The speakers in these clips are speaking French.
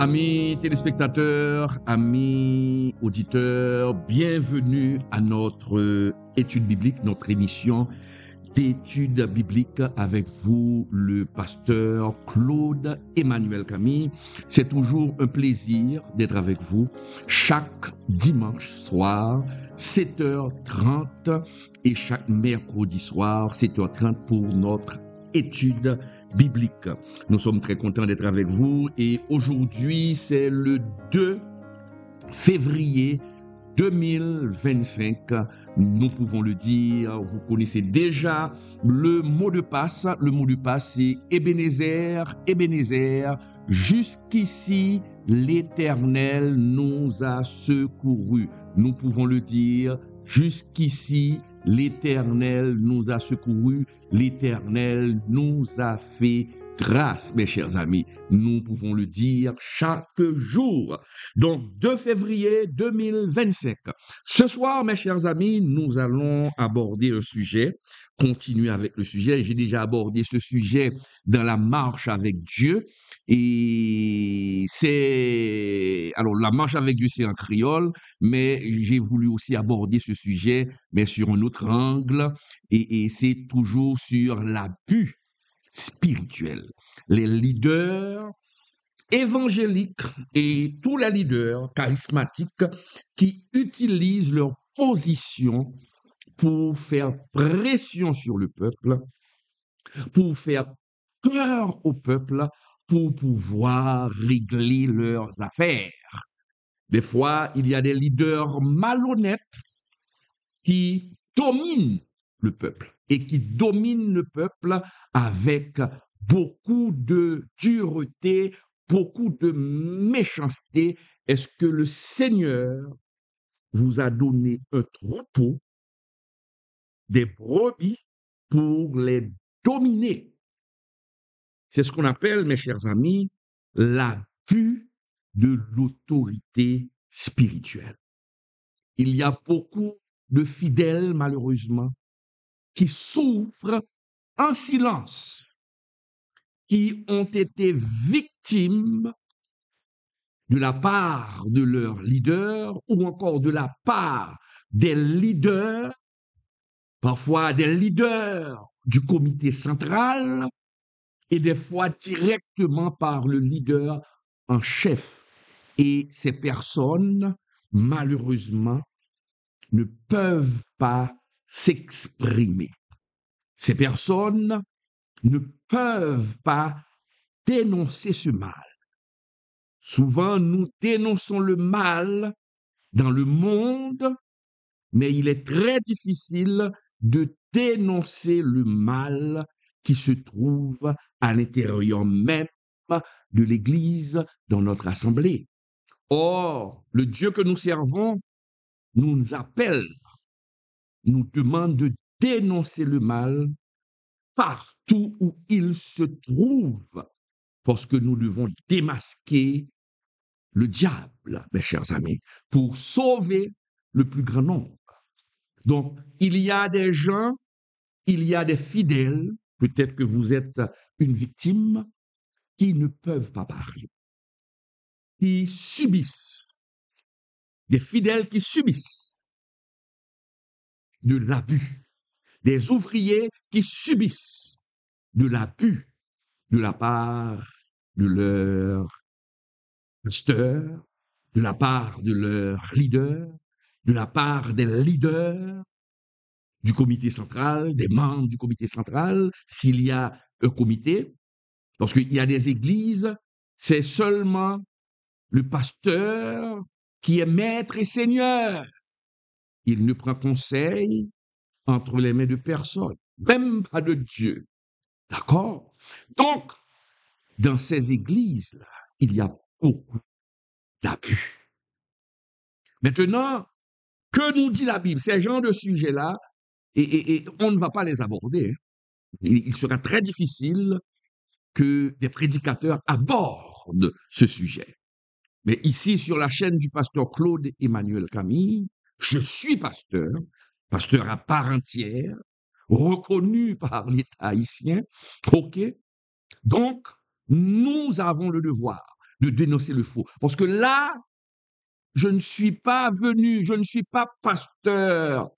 Amis téléspectateurs, amis auditeurs, bienvenue à notre étude biblique, notre émission d'études bibliques avec vous, le pasteur Claude Emmanuel Camille. C'est toujours un plaisir d'être avec vous chaque dimanche soir, 7h30 et chaque mercredi soir, 7h30 pour notre étude biblique. Nous sommes très contents d'être avec vous et aujourd'hui, c'est le 2 février 2025, nous pouvons le dire, vous connaissez déjà le mot de passe. Le mot de passe, c'est Ebenezer, Ebenezer, jusqu'ici l'Éternel nous a secourus. Nous pouvons le dire, jusqu'ici l'Éternel nous a secourus, l'Éternel nous a fait grâce, mes chers amis. Nous pouvons le dire chaque jour. Donc, 2 février 2025. Ce soir, mes chers amis, nous allons aborder un sujet, continuer avec le sujet. J'ai déjà abordé ce sujet dans la marche avec Dieu. Et alors, la marche avec Dieu, c'est en créole, mais j'ai voulu aussi aborder ce sujet, mais sur un autre angle. Et c'est toujours sur l'abus spirituel. Les leaders évangéliques et tous les leaders charismatiques qui utilisent leur position pour faire pression sur le peuple, pour faire peur au peuple, pour pouvoir régler leurs affaires. Des fois, il y a des leaders malhonnêtes qui dominent le peuple et qui dominent le peuple avec beaucoup de dureté, beaucoup de méchanceté. Est-ce que le Seigneur vous a donné un troupeau, des brebis, pour les dominer? C'est ce qu'on appelle, mes chers amis, l'abus de l'autorité spirituelle. Il y a beaucoup de fidèles, malheureusement, qui souffrent en silence, qui ont été victimes de la part de leurs leaders ou encore de la part des leaders, parfois des leaders du comité central et des fois directement par le leader en chef. Et ces personnes, malheureusement, ne peuvent pas s'exprimer. Ces personnes ne peuvent pas dénoncer ce mal. Souvent, nous dénonçons le mal dans le monde, mais il est très difficile de dénoncer le mal qui se trouve à l'intérieur même de l'Église, dans notre assemblée. Or, le Dieu que nous servons nous appelle, nous demande de dénoncer le mal partout où il se trouve, parce que nous devons démasquer le diable, mes chers amis, pour sauver le plus grand nombre. Donc, il y a des gens, il y a des fidèles, peut-être que vous êtes une victime, qui ne peuvent pas parler, qui subissent, des fidèles qui subissent de l'abus, des ouvriers qui subissent de l'abus de la part de leur pasteur, de la part de leur leader, de la part des leaders du comité central, des membres du comité central, s'il y a un comité, parce qu'il y a des églises, c'est seulement le pasteur qui est maître et seigneur. Il ne prend conseil entre les mains de personne, même pas de Dieu. D'accord? Donc, dans ces églises-là, il y a beaucoup d'abus. Maintenant, que nous dit la Bible? Ces genres de sujets-là, et on ne va pas les aborder. Il sera très difficile que des prédicateurs abordent ce sujet. Mais ici, sur la chaîne du pasteur Claude Emmanuel Camille, je suis pasteur, pasteur à part entière, reconnu par l'État haïtien, ok? Donc, nous avons le devoir de dénoncer le faux. Parce que là, je ne suis pas venu, je ne suis pas pasteur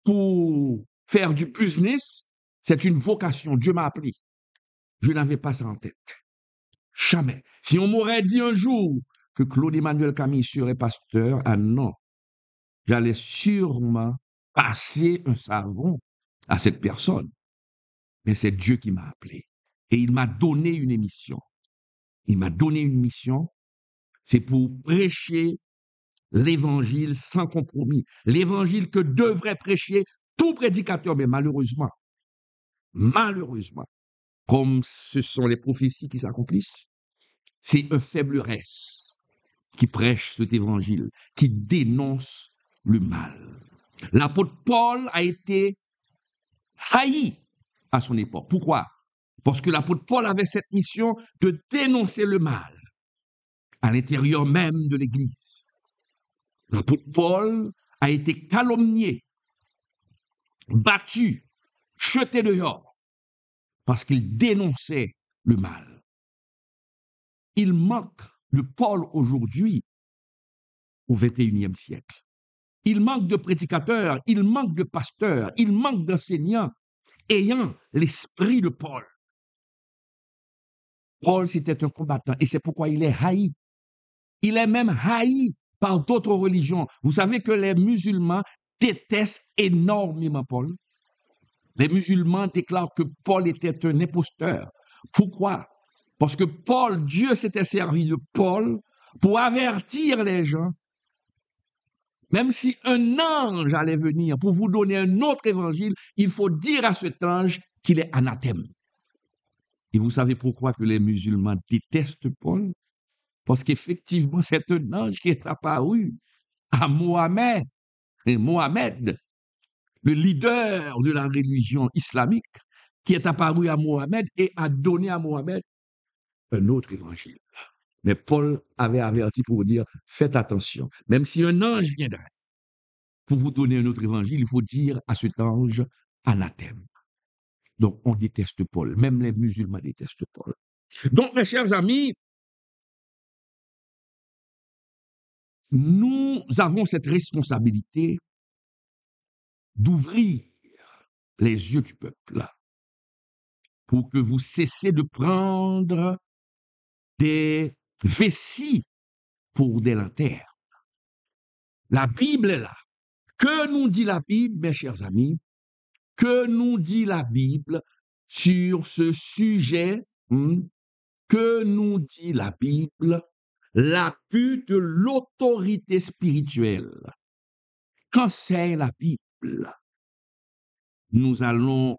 pour faire du business. C'est une vocation. Dieu m'a appelé. Je n'avais pas ça en tête. Jamais. Si on m'aurait dit un jour que Claude Emmanuel Camille serait pasteur, ah non, j'allais sûrement passer un savon à cette personne. Mais c'est Dieu qui m'a appelé. Et il m'a donné une émission. Il m'a donné une mission. C'est pour prêcher l'évangile sans compromis. L'évangile que devrait prêcher tout prédicateur. Mais malheureusement, comme ce sont les prophéties qui s'accomplissent, c'est un faible reste qui prêche cet évangile, qui dénonce le mal. L'apôtre Paul a été haï à son époque. Pourquoi? Parce que l'apôtre Paul avait cette mission de dénoncer le mal à l'intérieur même de l'Église. L'apôtre Paul a été calomnié, battu, jeté dehors, parce qu'il dénonçait le mal. Il manque de Paul aujourd'hui au XXIe siècle. Il manque de prédicateurs, il manque de pasteurs, il manque d'enseignants ayant l'esprit de Paul. Paul, c'était un combattant et c'est pourquoi il est haï. Il est même haï par d'autres religions. Vous savez que les musulmans détestent énormément Paul. Les musulmans déclarent que Paul était un imposteur. Pourquoi? Parce que Paul, Dieu s'était servi de Paul pour avertir les gens. Même si un ange allait venir pour vous donner un autre évangile, il faut dire à cet ange qu'il est anathème. Et vous savez pourquoi que les musulmans détestent Paul? Parce qu'effectivement, c'est un ange qui est apparu à Mohamed. Et Mohamed, le leader de la religion islamique, qui est apparu à Mohamed et a donné à Mohamed un autre évangile. Mais Paul avait averti pour vous dire, faites attention, même si un ange viendrait pour vous donner un autre évangile, il faut dire à cet ange anathème. Donc, on déteste Paul. Même les musulmans détestent Paul. Donc, mes chers amis, nous avons cette responsabilité d'ouvrir les yeux du peuple pour que vous cessiez de prendre des vessies pour des lanternes. La Bible est là. Que nous dit la Bible, mes chers amis? Que nous dit la Bible sur ce sujet? Que nous dit la Bible? L'abus de l'autorité spirituelle. Qu'enseigne la Bible? Nous allons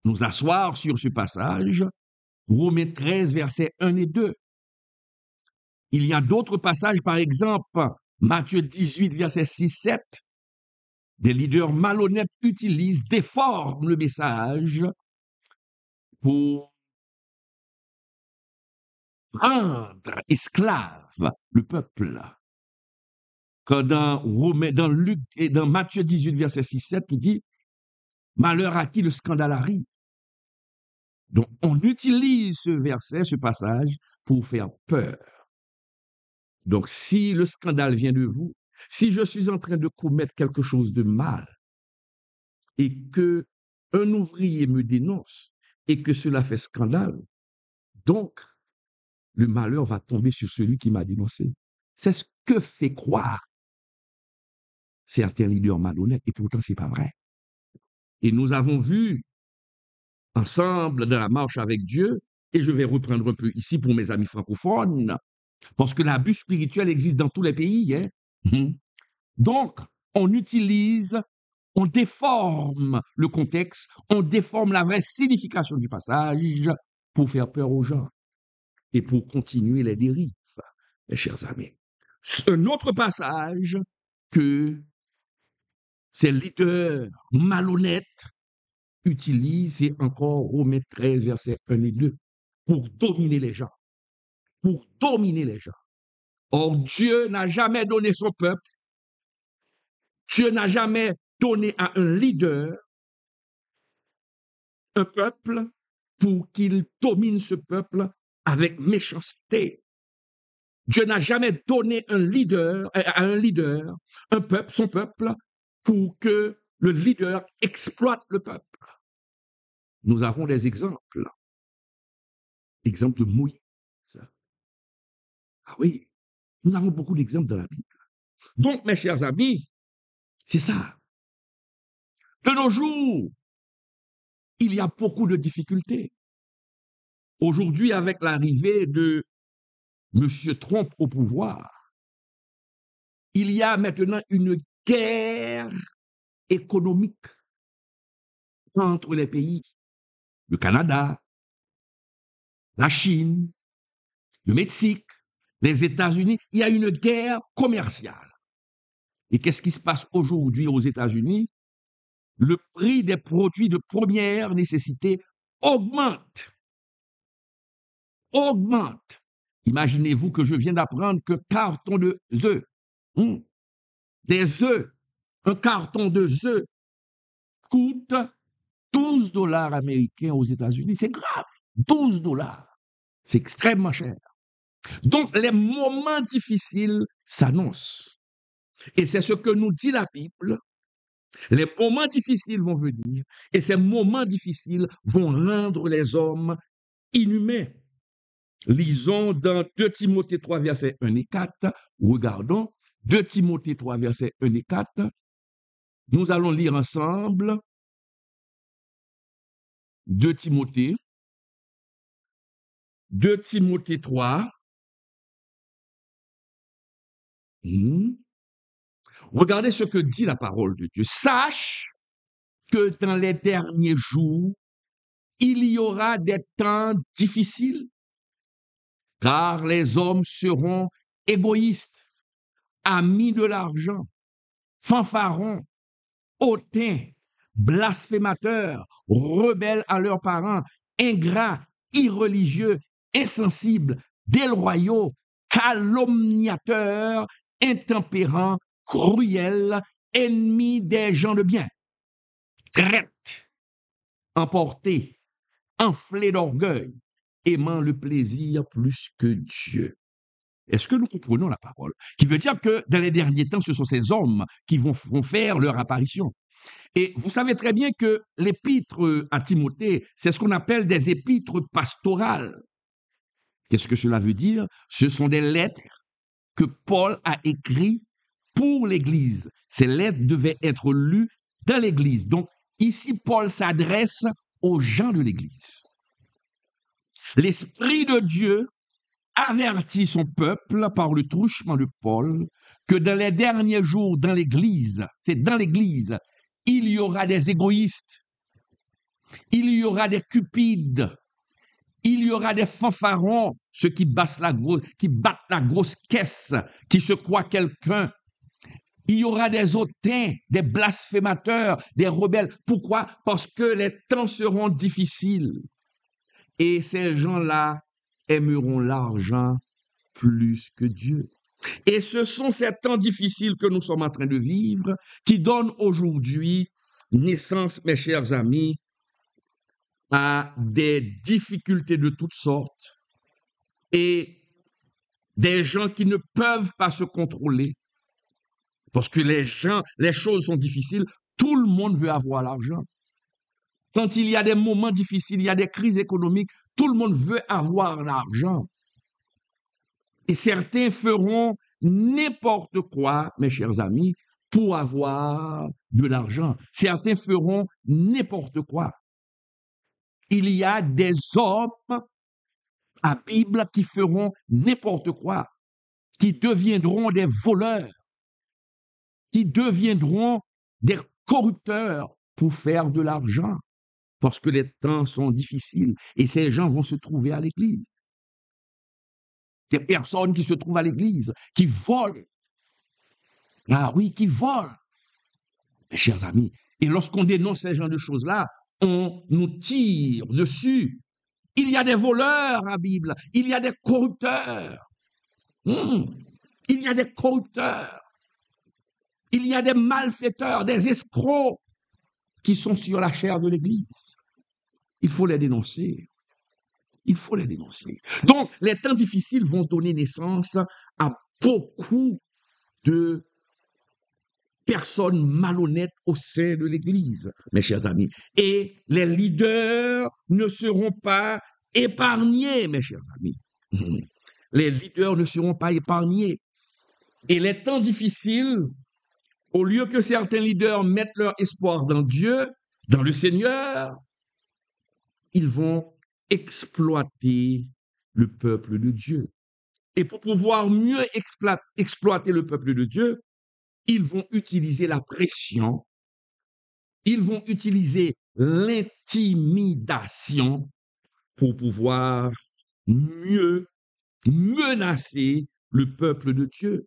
nous asseoir sur ce passage, Romains 13, versets 1 et 2. Il y a d'autres passages, par exemple, Matthieu 18, versets 6-7. Des leaders malhonnêtes utilisent, déforment le message pour rendre esclave le peuple. Quand dans Luc et dans Matthieu 18, verset 6-7, il dit « Malheur à qui le scandale arrive ». Donc, on utilise ce verset, ce passage, pour faire peur. Donc, si le scandale vient de vous, si je suis en train de commettre quelque chose de mal et que un ouvrier me dénonce et que cela fait scandale, donc le malheur va tomber sur celui qui m'a dénoncé. C'est ce que fait croire certains leaders malhonnêtes et pourtant c'est pas vrai. Et nous avons vu ensemble dans la marche avec Dieu, et je vais reprendre un peu ici pour mes amis francophones, parce que l'abus spirituel existe dans tous les pays. Donc, on utilise, on déforme le contexte, on déforme la vraie signification du passage pour faire peur aux gens et pour continuer les dérives, mes chers amis. Un autre passage que ces leaders malhonnêtes utilisent, c'est encore Romains 13, versets 1 et 2, pour dominer les gens. Pour dominer les gens. Or, Dieu n'a jamais donné son peuple, Dieu n'a jamais donné à un leader un peuple pour qu'il domine ce peuple avec méchanceté. Dieu n'a jamais donné à un leader, un peuple, son peuple, pour que le leader exploite le peuple. Nous avons des exemples. Exemple de Moïse. Ah oui, nous avons beaucoup d'exemples dans la Bible. Donc, mes chers amis, c'est ça. De nos jours, il y a beaucoup de difficultés. Aujourd'hui, avec l'arrivée de M. Trump au pouvoir, il y a maintenant une guerre économique entre les pays. Le Canada, la Chine, le Mexique, les États-Unis. Il y a une guerre commerciale. Et qu'est-ce qui se passe aujourd'hui aux États-Unis? Le prix des produits de première nécessité augmente. Augmente. Imaginez-vous que je viens d'apprendre que carton de œufs, des œufs, un carton de œufs coûte 12 dollars américains aux États-Unis. C'est grave. 12 dollars. C'est extrêmement cher. Donc, les moments difficiles s'annoncent. Et c'est ce que nous dit la Bible. Les moments difficiles vont venir et ces moments difficiles vont rendre les hommes inhumains. Lisons dans 2 Timothée 3, versets 1 et 4. Regardons 2 Timothée 3, versets 1 et 4. Nous allons lire ensemble 2 Timothée 3. Regardez ce que dit la parole de Dieu. Sache que dans les derniers jours, il y aura des temps difficiles, car les hommes seront égoïstes, amis de l'argent, fanfarons, hautains, blasphémateurs, rebelles à leurs parents, ingrats, irreligieux, insensibles, déloyaux, calomniateurs, intempérants, cruels, ennemis des gens de bien, traîtres, emportés, enflés d'orgueil, aimant le plaisir plus que Dieu. Est-ce que nous comprenons la parole? Qui veut dire que dans les derniers temps, ce sont ces hommes qui vont faire leur apparition. Et vous savez très bien que l'épître à Timothée, c'est ce qu'on appelle des épîtres pastorales. Qu'est-ce que cela veut dire? Ce sont des lettres que Paul a écrites pour l'Église. Ces lettres devaient être lues dans l'Église. Donc, ici, Paul s'adresse aux gens de l'Église. L'Esprit de Dieu avertit son peuple par le truchement de Paul que dans les derniers jours, dans l'Église, c'est dans l'Église, il y aura des égoïstes, il y aura des cupides, il y aura des fanfarons, ceux qui battent la grosse caisse, qui se croient quelqu'un. Il y aura des hautains, des blasphémateurs, des rebelles. Pourquoi? Parce que les temps seront difficiles. Et ces gens-là aimeront l'argent plus que Dieu. Et ce sont ces temps difficiles que nous sommes en train de vivre qui donnent aujourd'hui naissance, mes chers amis, à des difficultés de toutes sortes et des gens qui ne peuvent pas se contrôler parce que les choses sont difficiles. Tout le monde veut avoir l'argent. Quand il y a des moments difficiles, il y a des crises économiques, tout le monde veut avoir l'argent. Et certains feront n'importe quoi, mes chers amis, pour avoir de l'argent. Certains feront n'importe quoi. Il y a des hommes à Bible qui feront n'importe quoi, qui deviendront des voleurs, qui deviendront des corrupteurs pour faire de l'argent, parce que les temps sont difficiles et ces gens vont se trouver à l'église. Des personnes qui se trouvent à l'église, qui volent. Ah oui, qui volent. Mes chers amis, et lorsqu'on dénonce ces genres de choses-là, on nous tire dessus. Il y a des voleurs à la Bible, il y a des corrupteurs. Il y a des corrupteurs. Il y a des malfaiteurs, des escrocs qui sont sur la chair de l'Église. Il faut les dénoncer. Il faut les dénoncer. Donc, les temps difficiles vont donner naissance à beaucoup de personnes malhonnêtes au sein de l'Église, mes chers amis. Et les leaders ne seront pas épargnés, mes chers amis. Les leaders ne seront pas épargnés. Et les temps difficiles, au lieu que certains leaders mettent leur espoir dans Dieu, dans le Seigneur, ils vont exploiter le peuple de Dieu. Et pour pouvoir mieux exploiter le peuple de Dieu, ils vont utiliser la pression, ils vont utiliser l'intimidation pour pouvoir mieux menacer le peuple de Dieu.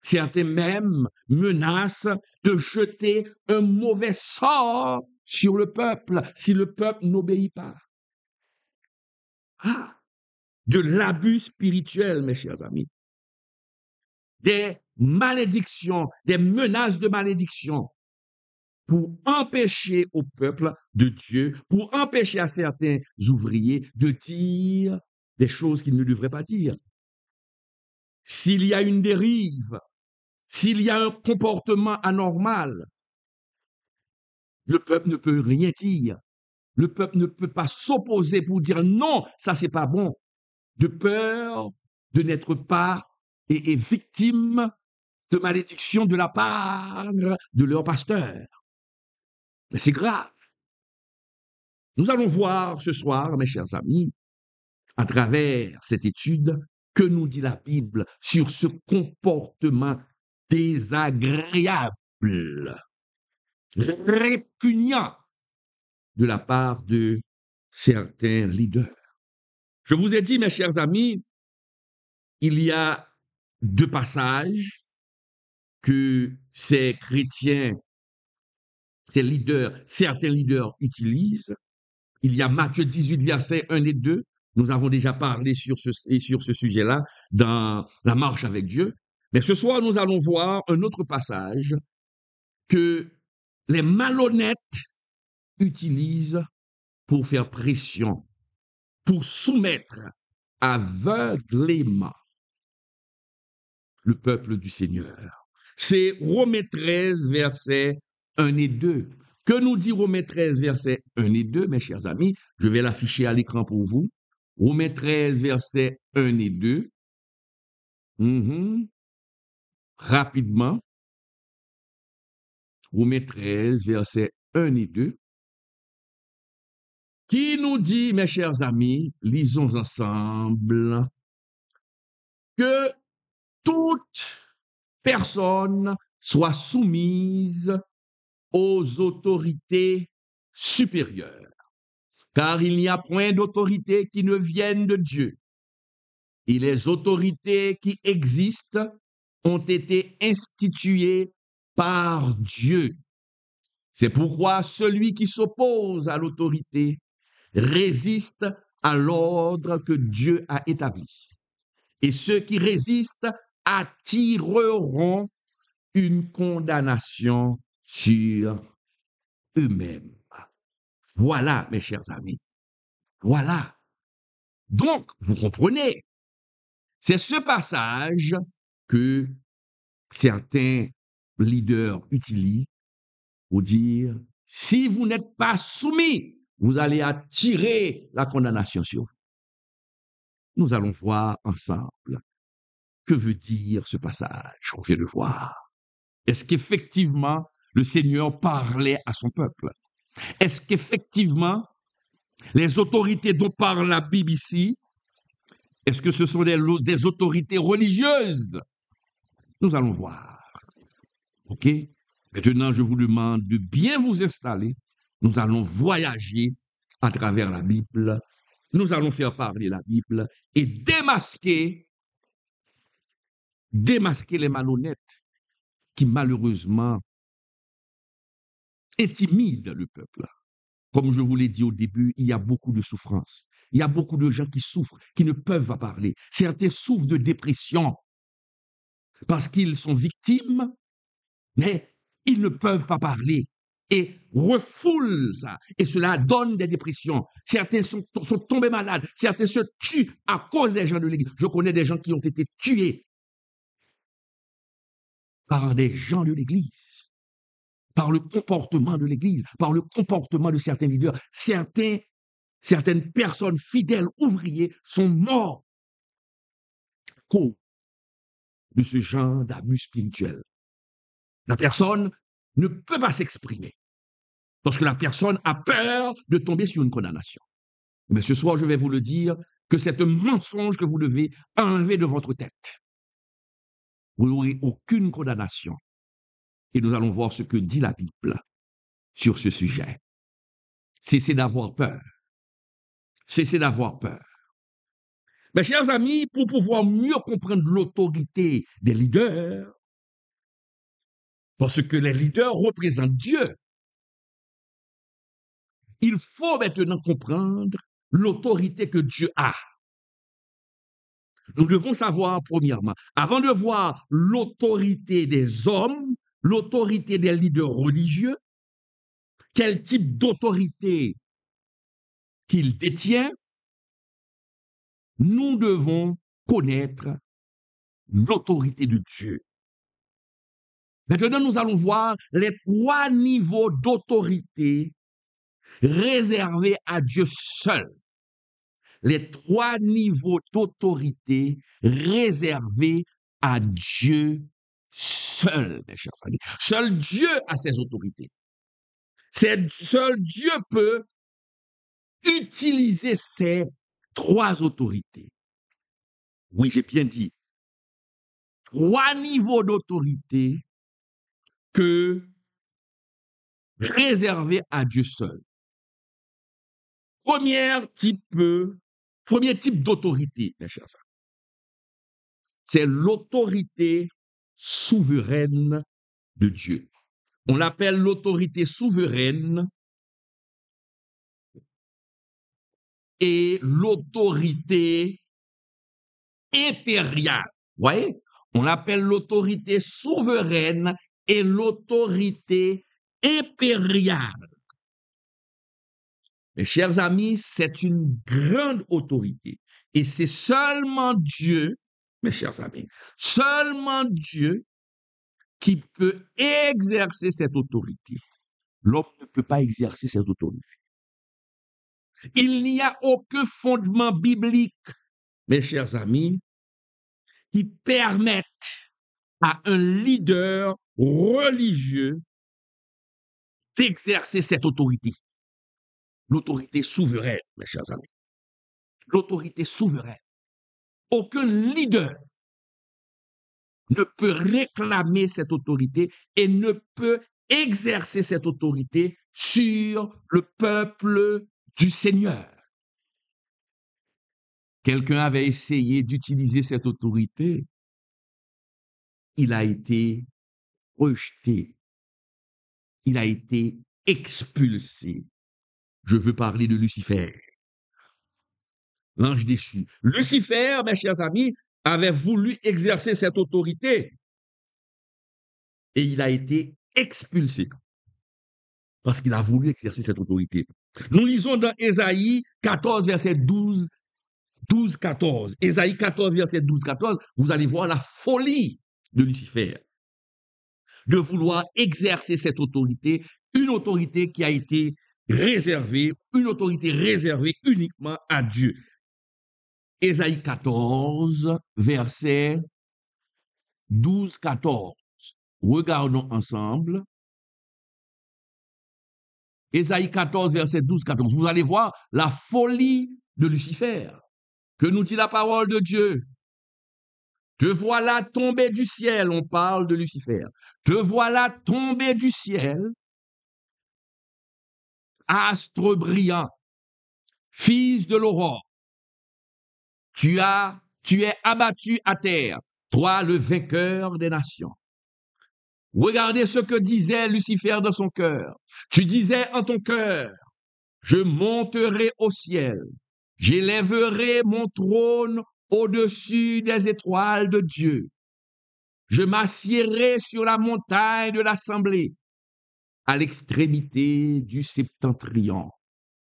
Certains même menacent de jeter un mauvais sort sur le peuple si le peuple n'obéit pas. Ah, de l'abus spirituel, mes chers amis. Des malédictions, des menaces de malédiction pour empêcher au peuple de Dieu, pour empêcher à certains ouvriers de dire des choses qu'ils ne devraient pas dire. S'il y a une dérive, s'il y a un comportement anormal, le peuple ne peut rien dire. Le peuple ne peut pas s'opposer pour dire non, ça c'est pas bon, de peur de n'être pas et victime de malédiction de la part de leur pasteur. Mais c'est grave. Nous allons voir ce soir, mes chers amis, à travers cette étude, que nous dit la Bible sur ce comportement désagréable, répugnant de la part de certains leaders. Je vous ai dit, mes chers amis, il y a deux passages que ces chrétiens, certains leaders utilisent. Il y a Matthieu 18, versets 1 et 2. Nous avons déjà parlé sur ce sujet-là dans la marche avec Dieu. Mais ce soir, nous allons voir un autre passage que les malhonnêtes utilisent pour faire pression, pour soumettre aveuglément le peuple du Seigneur. C'est Romains 13, versets 1 et 2. Que nous dit Romains 13, versets 1 et 2, mes chers amis? Je vais l'afficher à l'écran pour vous. Romains 13, versets 1 et 2. Rapidement. Romains 13, versets 1 et 2. Qui nous dit, mes chers amis, lisons ensemble, que toute personne soit soumise aux autorités supérieures, car il n'y a point d'autorité qui ne vienne de Dieu. Et les autorités qui existent ont été instituées par Dieu. C'est pourquoi celui qui s'oppose à l'autorité résiste à l'ordre que Dieu a établi. Et ceux qui résistent attireront une condamnation sur eux-mêmes. Voilà, mes chers amis. Voilà. Donc, vous comprenez, c'est ce passage que certains leaders utilisent pour dire, si vous n'êtes pas soumis, vous allez attirer la condamnation sur vous. Nous allons voir ensemble que veut dire ce passage qu'on vient de voir. Est-ce qu'effectivement le Seigneur parlait à son peuple? Est-ce qu'effectivement les autorités dont parle la Bible ici, est-ce que ce sont des autorités religieuses? Nous allons voir. OK? Maintenant, je vous demande de bien vous installer. Nous allons voyager à travers la Bible. Nous allons faire parler la Bible et démasquer les malhonnêtes qui malheureusement intimident le peuple. Comme je vous l'ai dit au début, il y a beaucoup de souffrance. Il y a beaucoup de gens qui souffrent, qui ne peuvent pas parler. Certains souffrent de dépression parce qu'ils sont victimes, mais ils ne peuvent pas parler. et refoulent ça. Et cela donne des dépressions. Certains sont tombés malades. Certains se tuent à cause des gens de l'Église. Je connais des gens qui ont été tués par des gens de l'Église, par le comportement de l'Église, par le comportement de certains leaders. Certaines personnes fidèles, ouvriers, sont morts à cause de ce genre d'abus spirituel. La personne ne peut pas s'exprimer parce que la personne a peur de tomber sur une condamnation. Mais ce soir, je vais vous le dire, que c'est un mensonge que vous devez enlever de votre tête. Vous n'aurez aucune condamnation. Et nous allons voir ce que dit la Bible sur ce sujet. Cessez d'avoir peur. Cessez d'avoir peur. Mes chers amis, pour pouvoir mieux comprendre l'autorité des leaders, parce que les leaders représentent Dieu, il faut maintenant comprendre l'autorité que Dieu a. Nous devons savoir, premièrement, avant de voir l'autorité des hommes, l'autorité des leaders religieux, quel type d'autorité qu'il détient, nous devons connaître l'autorité de Dieu. Maintenant, nous allons voir les 3 niveaux d'autorité réservés à Dieu seul. Les 3 niveaux d'autorité réservés à Dieu seul, mes chers amis. Seul Dieu a ses autorités. Seul Dieu peut utiliser ces 3 autorités. Oui, j'ai bien dit. 3 niveaux d'autorité que réservés à Dieu seul. Premier type d'autorité, mes chers amis, c'est l'autorité souveraine de Dieu. On l'appelle l'autorité souveraine et l'autorité impériale. Vous voyez? On l'appelle l'autorité souveraine et l'autorité impériale. Mes chers amis, c'est une grande autorité. Et c'est seulement Dieu, mes chers amis, seulement Dieu qui peut exercer cette autorité. L'homme ne peut pas exercer cette autorité. Il n'y a aucun fondement biblique, mes chers amis, qui permette à un leader religieux d'exercer cette autorité. L'autorité souveraine, mes chers amis. L'autorité souveraine. Aucun leader ne peut réclamer cette autorité et ne peut exercer cette autorité sur le peuple du Seigneur. Quelqu'un avait essayé d'utiliser cette autorité. Il a été rejeté. Il a été expulsé. Je veux parler de Lucifer, l'ange déchu. Lucifer, mes chers amis, avait voulu exercer cette autorité et il a été expulsé parce qu'il a voulu exercer cette autorité. Nous lisons dans Ésaïe 14, verset 12-14. Ésaïe 14, verset 12-14, vous allez voir la folie de Lucifer de vouloir exercer cette autorité, une autorité qui a été réservée, une autorité réservée uniquement à Dieu. Ésaïe 14, verset 12-14. Regardons ensemble. Ésaïe 14, verset 12-14. Vous allez voir la folie de Lucifer. Que nous dit la parole de Dieu? Te voilà tombé du ciel, on parle de Lucifer. Te voilà tombé du ciel, astre brillant, fils de l'aurore. Tu es abattu à terre, toi le vainqueur des nations. Regardez ce que disait Lucifer dans son cœur. Tu disais en ton cœur, je monterai au ciel, j'élèverai mon trône au-dessus des étoiles de Dieu. Je m'assiérai sur la montagne de l'assemblée, à l'extrémité du septentrion.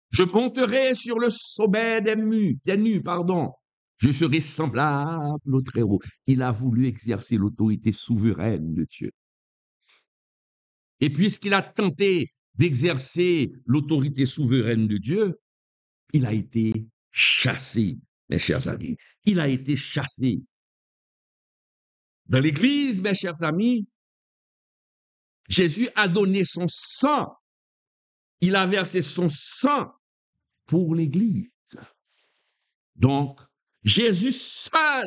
Je monterai sur le sommet des nues, pardon. Je serai semblable au Très-Haut. Il a voulu exercer l'autorité souveraine de Dieu. Et puisqu'il a tenté d'exercer l'autorité souveraine de Dieu, il a été chassé, mes chers amis. Il a été chassé. Dans l'Église, mes chers amis, Jésus a donné son sang. Il a versé son sang pour l'Église. Donc, Jésus seul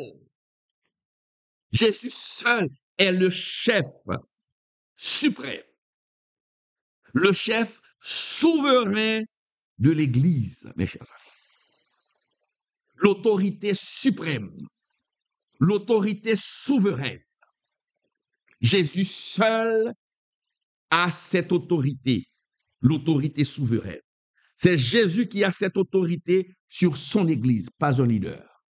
est le chef suprême, le chef souverain de l'Église, mes chers amis. L'autorité suprême, l'autorité souveraine. Jésus seul a cette autorité, l'autorité souveraine. C'est Jésus qui a cette autorité sur son Église, pas un leader.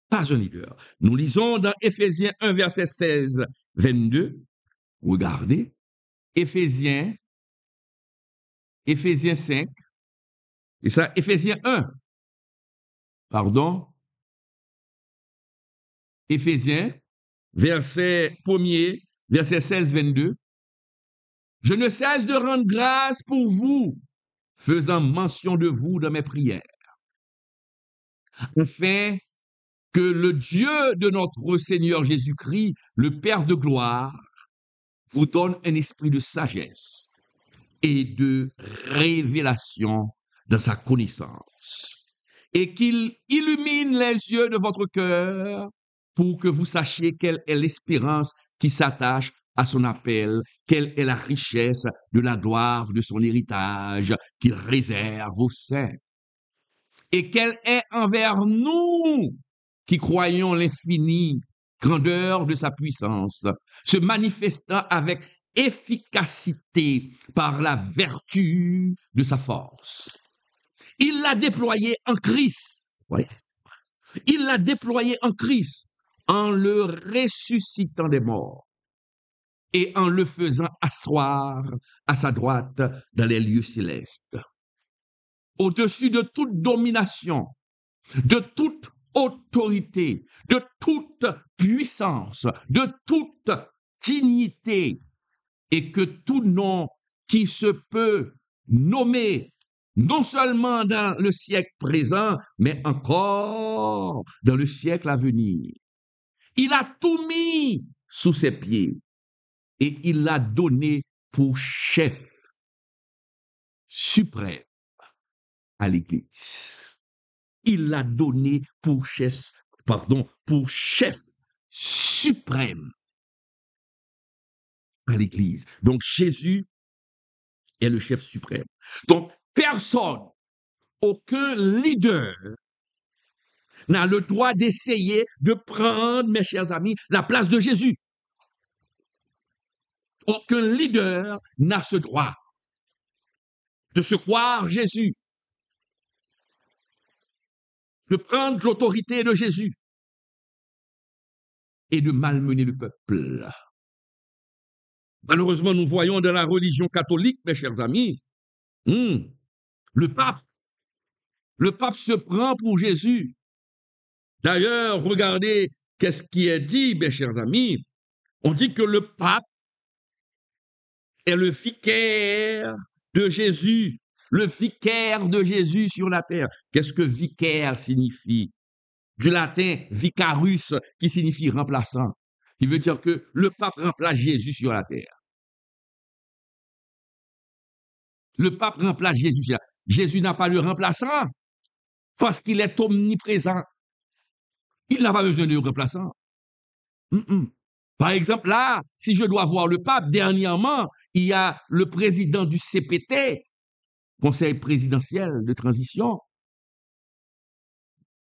Pas un leader. Nous lisons dans Éphésiens 1, verset 16, 22. Regardez. Éphésiens 5. Et ça, Éphésiens 1. Pardon. Éphésiens, verset 1er, verset 16, 22. Je ne cesse de rendre grâce pour vous, faisant mention de vous dans mes prières, afin que le Dieu de notre Seigneur Jésus-Christ, le Père de gloire, vous donne un esprit de sagesse et de révélation dans sa connaissance, et qu'il illumine les yeux de votre cœur pour que vous sachiez quelle est l'espérance qui s'attache à son appel, quelle est la richesse de la gloire de son héritage qu'il réserve aux saints, et quelle est envers nous qui croyons l'infinie grandeur de sa puissance, se manifestant avec efficacité par la vertu de sa force. Il l'a déployé en Christ. Oui. Il l'a déployé en Christ en le ressuscitant des morts et en le faisant asseoir à sa droite dans les lieux célestes. Au-dessus de toute domination, de toute autorité, de toute puissance, de toute dignité, et que tout nom qui se peut nommer, non seulement dans le siècle présent, mais encore dans le siècle à venir. Il a tout mis sous ses pieds et il l'a donné pour chef suprême à l'Église. Il l'a donné pour chef suprême à l'Église. Donc Jésus est le chef suprême. Donc personne, aucun leader n'a le droit d'essayer de prendre, mes chers amis, la place de Jésus. Aucun leader n'a ce droit de se croire Jésus, de prendre l'autorité de Jésus et de malmener le peuple. Malheureusement, nous voyons dans la religion catholique, mes chers amis, le pape se prend pour Jésus. D'ailleurs, regardez qu'est-ce qui est dit, mes chers amis. On dit que le pape est le vicaire de Jésus, le vicaire de Jésus sur la terre. Qu'est-ce que vicaire signifie? Du latin vicarus, qui signifie remplaçant. Il veut dire que le pape remplace Jésus sur la terre. Le pape remplace Jésus sur la terre. Jésus n'a pas de remplaçant parce qu'il est omniprésent. Il n'a pas besoin de remplaçant. Par exemple, là, si je dois voir le pape, dernièrement, il y a le président du CPT, Conseil présidentiel de transition,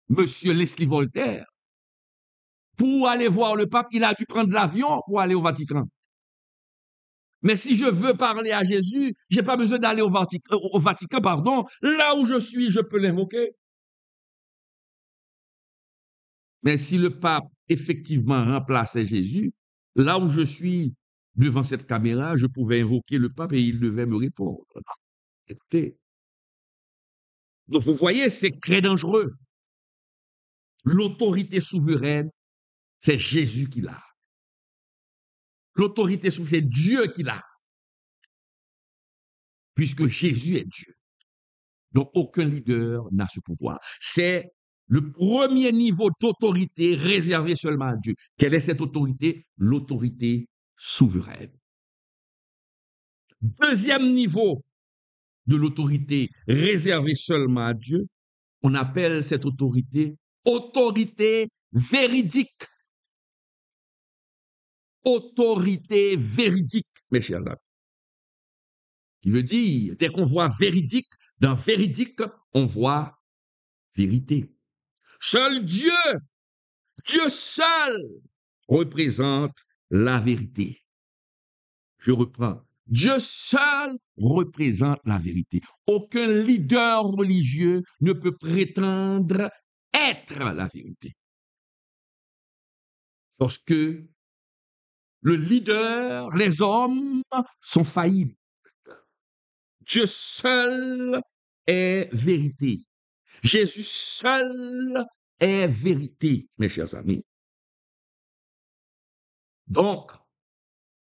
Monsieur Leslie Voltaire. Pour aller voir le pape, il a dû prendre l'avion pour aller au Vatican. Mais si je veux parler à Jésus, je n'ai pas besoin d'aller au Vatican, là où je suis, je peux l'invoquer. Mais si le pape effectivement remplaçait Jésus, là où je suis, devant cette caméra, je pouvais invoquer le pape et il devait me répondre. Écoutez, donc vous voyez, c'est très dangereux. L'autorité souveraine, c'est Jésus qui l'a. L'autorité souveraine, c'est Dieu qui l'a, puisque Jésus est Dieu. Donc aucun leader n'a ce pouvoir. C'est le premier niveau d'autorité réservé seulement à Dieu. Quelle est cette autorité? L'autorité souveraine. Deuxième niveau de l'autorité réservée seulement à Dieu, on appelle cette autorité autorité véridique. Autorité véridique, mes chers amis. Qui veut dire, dès qu'on voit véridique, dans véridique, on voit vérité. Seul Dieu, Dieu seul, représente la vérité. Je reprends. Dieu seul représente la vérité. Aucun leader religieux ne peut prétendre être la vérité. Parce que le leader, les hommes sont faillibles. Dieu seul est vérité. Jésus seul est vérité, mes chers amis. Donc,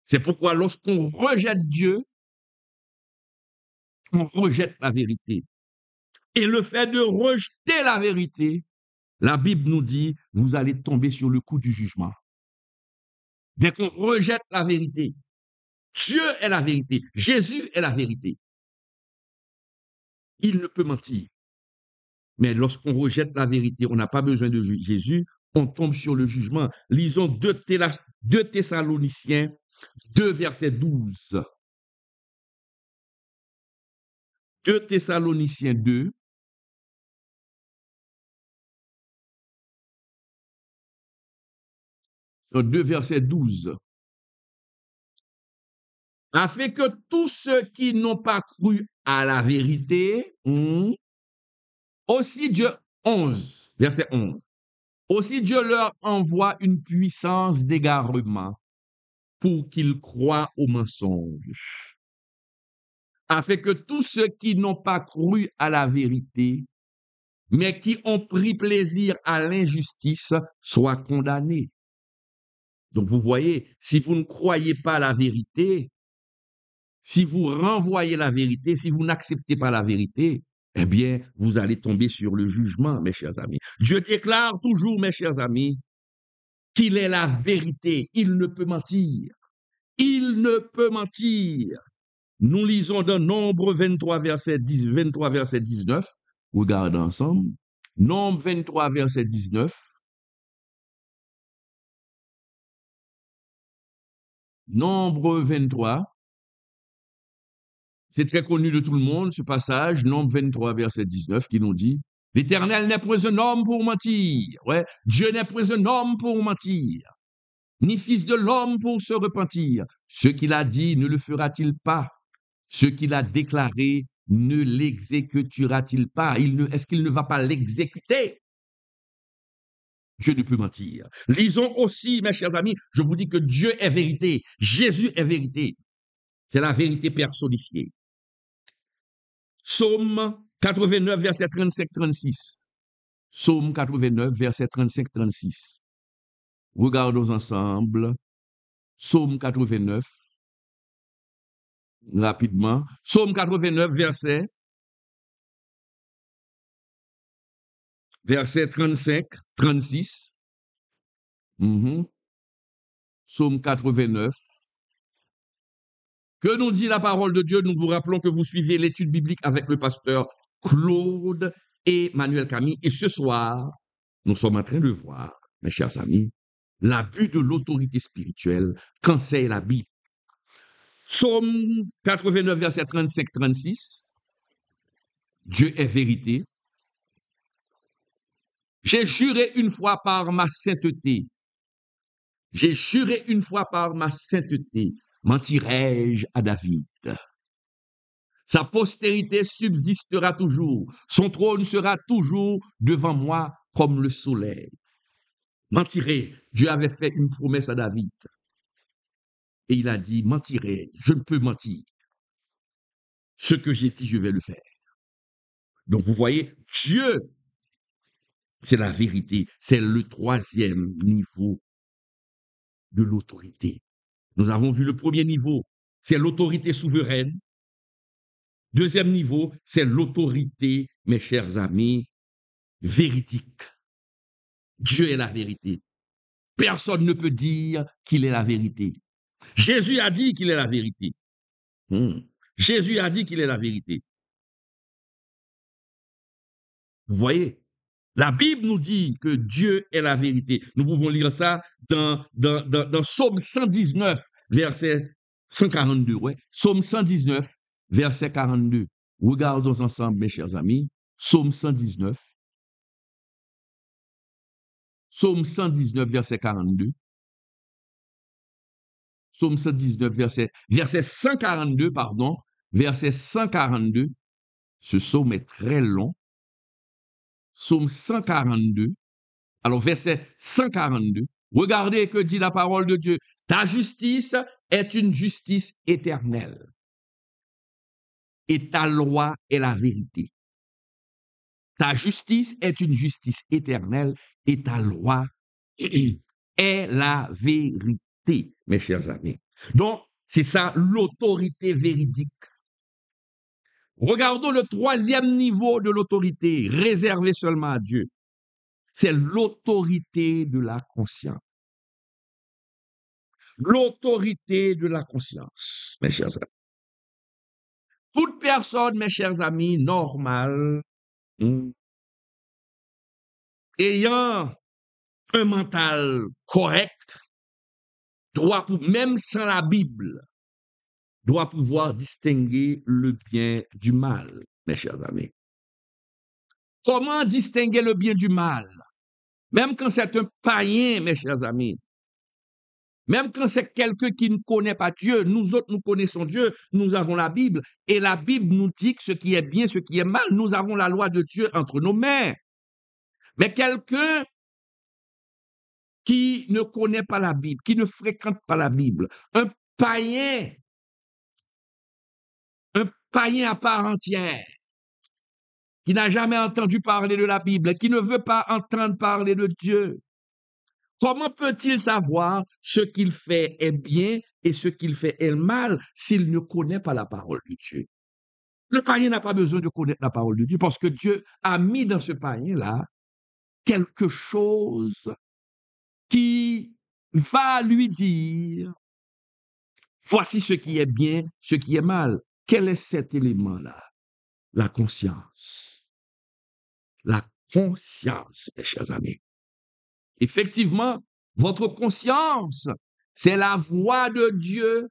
c'est pourquoi lorsqu'on rejette Dieu, on rejette la vérité. Et le fait de rejeter la vérité, la Bible nous dit, vous allez tomber sur le coup du jugement. Dès qu'on rejette la vérité, Dieu est la vérité, Jésus est la vérité. Il ne peut mentir. Mais lorsqu'on rejette la vérité, on n'a pas besoin de Jésus, on tombe sur le jugement. Lisons 2 Thessaloniciens 2, verset 12. 2 Thessaloniciens 2, 2, verset 12. Afin que tous ceux qui n'ont pas cru à la vérité, aussi Dieu, 11, verset 11, aussi Dieu leur envoie une puissance d'égarement pour qu'ils croient au mensonge. Afin que tous ceux qui n'ont pas cru à la vérité, mais qui ont pris plaisir à l'injustice, soient condamnés. Donc vous voyez, si vous ne croyez pas à la vérité, si vous renvoyez la vérité, si vous n'acceptez pas la vérité, eh bien, vous allez tomber sur le jugement, mes chers amis. Dieu déclare toujours, mes chers amis, qu'il est la vérité. Il ne peut mentir. Il ne peut mentir. Nous lisons dans Nombre 23, verset 19. Regardons ensemble. Nombre 23, verset 19. Nombre 23. C'est très connu de tout le monde, ce passage, Nombre 23, verset 19, qui nous dit « L'Éternel n'est point un homme pour mentir. Ouais. Dieu n'est point un homme pour mentir, ni fils de l'homme pour se repentir. Ce qu'il a dit, ne le fera-t-il pas? Ce qu'il a déclaré, ne l'exécutera-t-il pas? Est-ce qu'il ne va pas l'exécuter? Dieu ne peut mentir. Lisons aussi, mes chers amis, je vous dis que Dieu est vérité. Jésus est vérité. C'est la vérité personnifiée. Psaume 89, verset 35-36. Psaume 89, verset 35-36. Regardons ensemble. Psaume 89. Rapidement. Psaume 89, verset 35-36. Psaume 89. Que nous dit la parole de Dieu? Nous vous rappelons que vous suivez l'étude biblique avec le pasteur Claude et Manuel Camille. Et ce soir, nous sommes en train de voir, mes chers amis, l'abus de l'autorité spirituelle qu'enseigne la Bible. Psaume 89, verset 35-36. Dieu est vérité. J'ai juré une fois par ma sainteté. J'ai juré une fois par ma sainteté. Mentirai-je à David? Sa postérité subsistera toujours. Son trône sera toujours devant moi comme le soleil. Mentirai, Dieu avait fait une promesse à David. Et il a dit, mentirai, je ne peux mentir. Ce que j'ai dit, je vais le faire. Donc vous voyez, Dieu, c'est la vérité. C'est le troisième niveau de l'autorité. Nous avons vu le premier niveau, c'est l'autorité souveraine. Deuxième niveau, c'est l'autorité, mes chers amis, véridique. Dieu est la vérité. Personne ne peut dire qu'il est la vérité. Jésus a dit qu'il est la vérité. Jésus a dit qu'il est la vérité. Vous voyez, la Bible nous dit que Dieu est la vérité. Nous pouvons lire ça dans Psaume 119, verset 142. Ouais. Psaume 119, verset 42. Regardons ensemble, mes chers amis. Psaume 119. Psaume 119, verset 42. Psaume 119, verset 142, pardon. Verset 142. Ce psaume est très long. Psaume 142. Alors, verset 142. Regardez que dit la parole de Dieu. Ta justice est une justice éternelle. Et ta loi est la vérité. Ta justice est une justice éternelle et ta loi est la vérité, mes chers amis. Donc, c'est ça l'autorité véridique. Regardons le troisième niveau de l'autorité, réservé seulement à Dieu. C'est l'autorité de la conscience. L'autorité de la conscience, mes chers amis. Toute personne, mes chers amis, normale, ayant un mental correct, même sans la Bible, doit pouvoir distinguer le bien du mal, mes chers amis. Comment distinguer le bien du mal? Même quand c'est un païen, mes chers amis. Même quand c'est quelqu'un qui ne connaît pas Dieu, nous autres, nous connaissons Dieu, nous avons la Bible, et la Bible nous dit que ce qui est bien, ce qui est mal, nous avons la loi de Dieu entre nos mains. Mais quelqu'un qui ne connaît pas la Bible, qui ne fréquente pas la Bible, un païen à part entière, qui n'a jamais entendu parler de la Bible, qui ne veut pas entendre parler de Dieu, comment peut-il savoir ce qu'il fait est bien et ce qu'il fait est mal s'il ne connaît pas la parole de Dieu? Le païen n'a pas besoin de connaître la parole de Dieu parce que Dieu a mis dans ce païen-là quelque chose qui va lui dire, voici ce qui est bien, ce qui est mal. Quel est cet élément-là? La conscience. La conscience, mes chers amis. Effectivement, votre conscience, c'est la voix de Dieu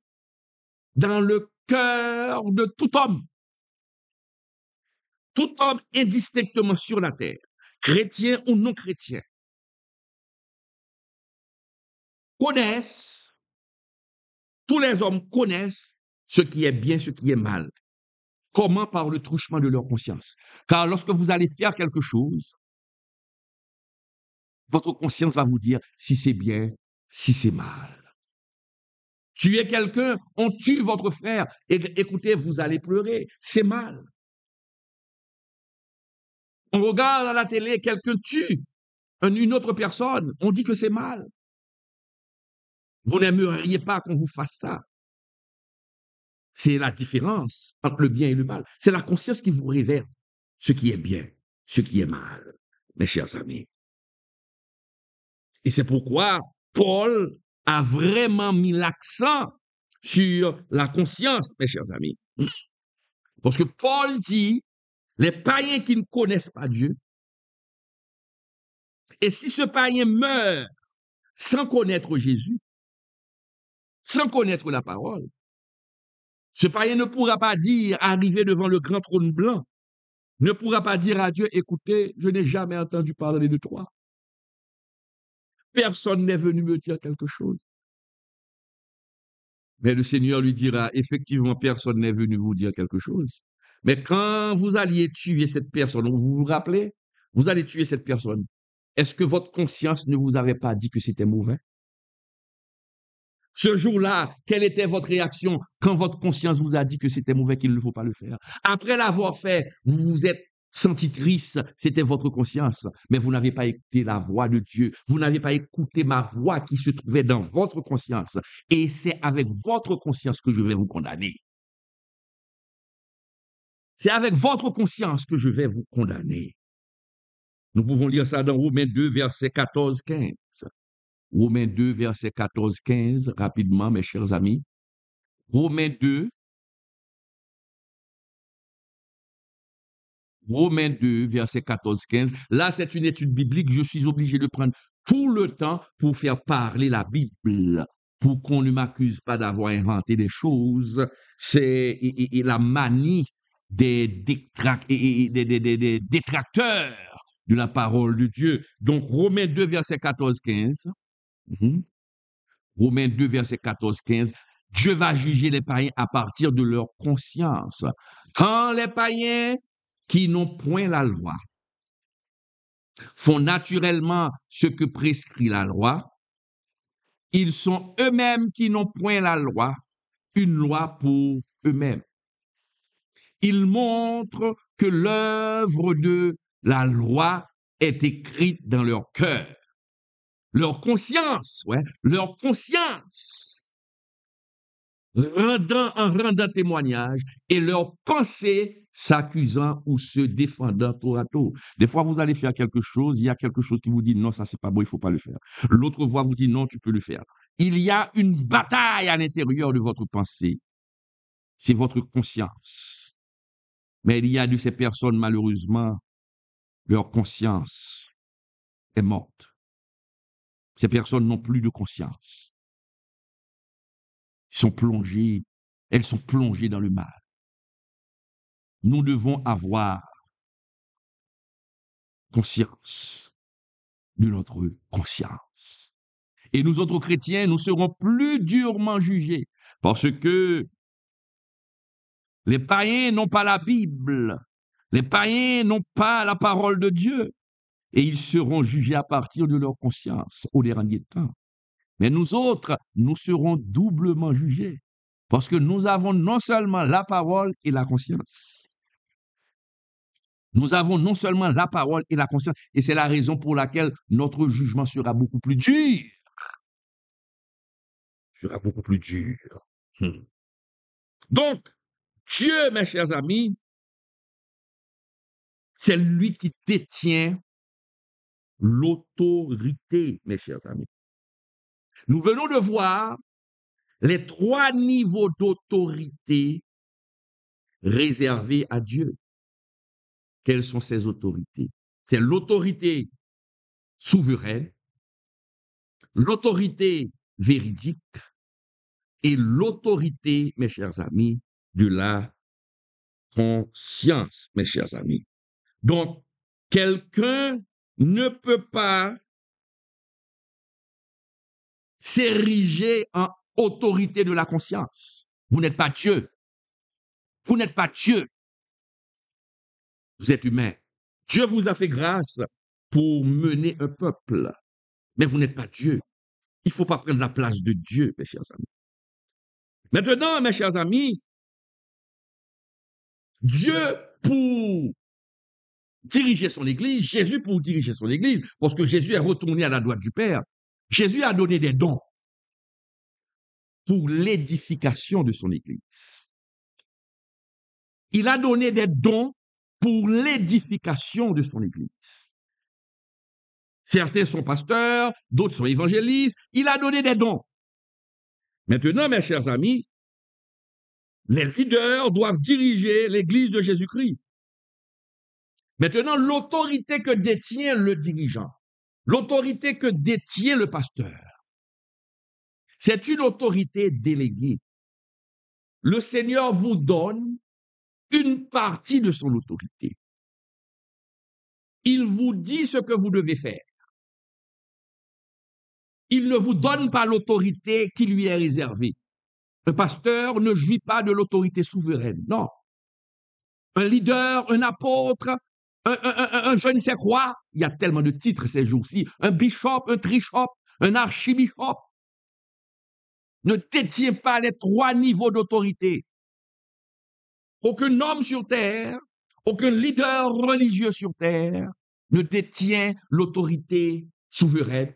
dans le cœur de tout homme. Tout homme indistinctement sur la terre, chrétien ou non chrétien, connaissent, tous les hommes connaissent ce qui est bien, ce qui est mal. Comment? Par le truchement de leur conscience. Car lorsque vous allez faire quelque chose, votre conscience va vous dire si c'est bien, si c'est mal. Tuer quelqu'un, on tue votre frère. Et écoutez, vous allez pleurer, c'est mal. On regarde à la télé, quelqu'un tue une autre personne, on dit que c'est mal. Vous n'aimeriez pas qu'on vous fasse ça. C'est la différence entre le bien et le mal. C'est la conscience qui vous révèle ce qui est bien, ce qui est mal, mes chers amis. Et c'est pourquoi Paul a vraiment mis l'accent sur la conscience, mes chers amis. Parce que Paul dit, les païens qui ne connaissent pas Dieu, et si ce païen meurt sans connaître Jésus, sans connaître la parole, ce païen ne pourra pas dire, arrivé devant le grand trône blanc, ne pourra pas dire à Dieu, écoutez, je n'ai jamais entendu parler de toi. Personne n'est venu me dire quelque chose. Mais le Seigneur lui dira, effectivement, personne n'est venu vous dire quelque chose. Mais quand vous alliez tuer cette personne, vous vous rappelez, vous allez tuer cette personne. Est-ce que votre conscience ne vous avait pas dit que c'était mauvais? Ce jour-là, quelle était votre réaction quand votre conscience vous a dit que c'était mauvais, qu'il ne faut pas le faire? Après l'avoir fait, vous vous êtes senti triste, c'était votre conscience, mais vous n'avez pas écouté la voix de Dieu, vous n'avez pas écouté ma voix qui se trouvait dans votre conscience, et c'est avec votre conscience que je vais vous condamner. C'est avec votre conscience que je vais vous condamner. Nous pouvons lire ça dans Romains 2, versets 14-15. Romains 2, versets 14-15, rapidement, mes chers amis. Romains 2, versets 14-15. Là, c'est une étude biblique. Je suis obligé de prendre tout le temps pour faire parler la Bible, pour qu'on ne m'accuse pas d'avoir inventé des choses. C'est la manie des détracteurs de la parole de Dieu. Donc, Romains 2, verset 14-15. Romains 2, verset 14-15. Dieu va juger les païens à partir de leur conscience. Quand les païens qui n'ont point la loi font naturellement ce que prescrit la loi, ils sont eux-mêmes qui n'ont point la loi, une loi pour eux-mêmes. Ils montrent que l'œuvre de la loi est écrite dans leur cœur. Leur conscience, leur conscience, en rendant témoignage, et leur pensée s'accusant ou se défendant tour à tour. Des fois, vous allez faire quelque chose, il y a quelque chose qui vous dit non, ça c'est pas bon, il faut pas le faire. L'autre voix vous dit non, tu peux le faire. Il y a une bataille à l'intérieur de votre pensée. C'est votre conscience. Mais il y a de ces personnes, malheureusement, leur conscience est morte. Ces personnes n'ont plus de conscience. Elles sont plongées dans le mal. Nous devons avoir conscience de notre conscience. Et nous autres chrétiens, nous serons plus durement jugés parce que les païens n'ont pas la Bible, les païens n'ont pas la parole de Dieu et ils seront jugés à partir de leur conscience au dernier temps. Mais nous autres, nous serons doublement jugés parce que nous avons non seulement la parole et la conscience. Nous avons non seulement la parole et la conscience, et c'est la raison pour laquelle notre jugement sera beaucoup plus dur. Sera beaucoup plus dur. Donc, Dieu, mes chers amis, c'est lui qui détient l'autorité, mes chers amis. Nous venons de voir les 3 niveaux d'autorité réservés à Dieu. Quelles sont ces autorités? C'est l'autorité souveraine, l'autorité véridique et l'autorité, mes chers amis, de la conscience, mes chers amis. Donc, quelqu'un ne peut pas s'ériger en autorité de la conscience. Vous n'êtes pas Dieu. Vous n'êtes pas Dieu. Vous êtes humain. Dieu vous a fait grâce pour mener un peuple. Mais vous n'êtes pas Dieu. Il ne faut pas prendre la place de Dieu, mes chers amis. Maintenant, mes chers amis, Dieu pour diriger son Église, Jésus pour diriger son Église, parce que Jésus est retourné à la droite du Père. Jésus a donné des dons pour l'édification de son Église. Il a donné des dons pour l'édification de son Église. Certains sont pasteurs, d'autres sont évangélistes. Il a donné des dons. Maintenant, mes chers amis, les leaders doivent diriger l'Église de Jésus-Christ. Maintenant, l'autorité que détient le dirigeant, l'autorité que détient le pasteur, c'est une autorité déléguée. Le Seigneur vous donne une partie de son autorité. Il vous dit ce que vous devez faire. Il ne vous donne pas l'autorité qui lui est réservée. Un pasteur ne jouit pas de l'autorité souveraine, non. Un leader, un apôtre, un je ne sais quoi, il y a tellement de titres ces jours-ci, un bishop, un trishop, un archibishop. ne détient pas les 3 niveaux d'autorité. Aucun homme sur terre, aucun leader religieux sur terre ne détient l'autorité souveraine,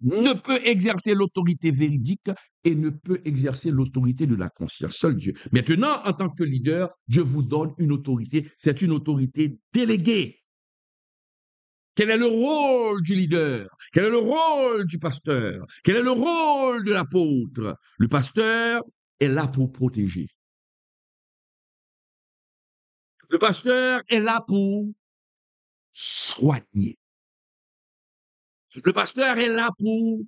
ne peut exercer l'autorité véridique et ne peut exercer l'autorité de la conscience. Seul Dieu. Maintenant, en tant que leader, Dieu vous donne une autorité. C'est une autorité déléguée. Quel est le rôle du leader? Quel est le rôle du pasteur? Quel est le rôle de l'apôtre? Le pasteur est là pour protéger. Le pasteur est là pour soigner. Le pasteur est là pour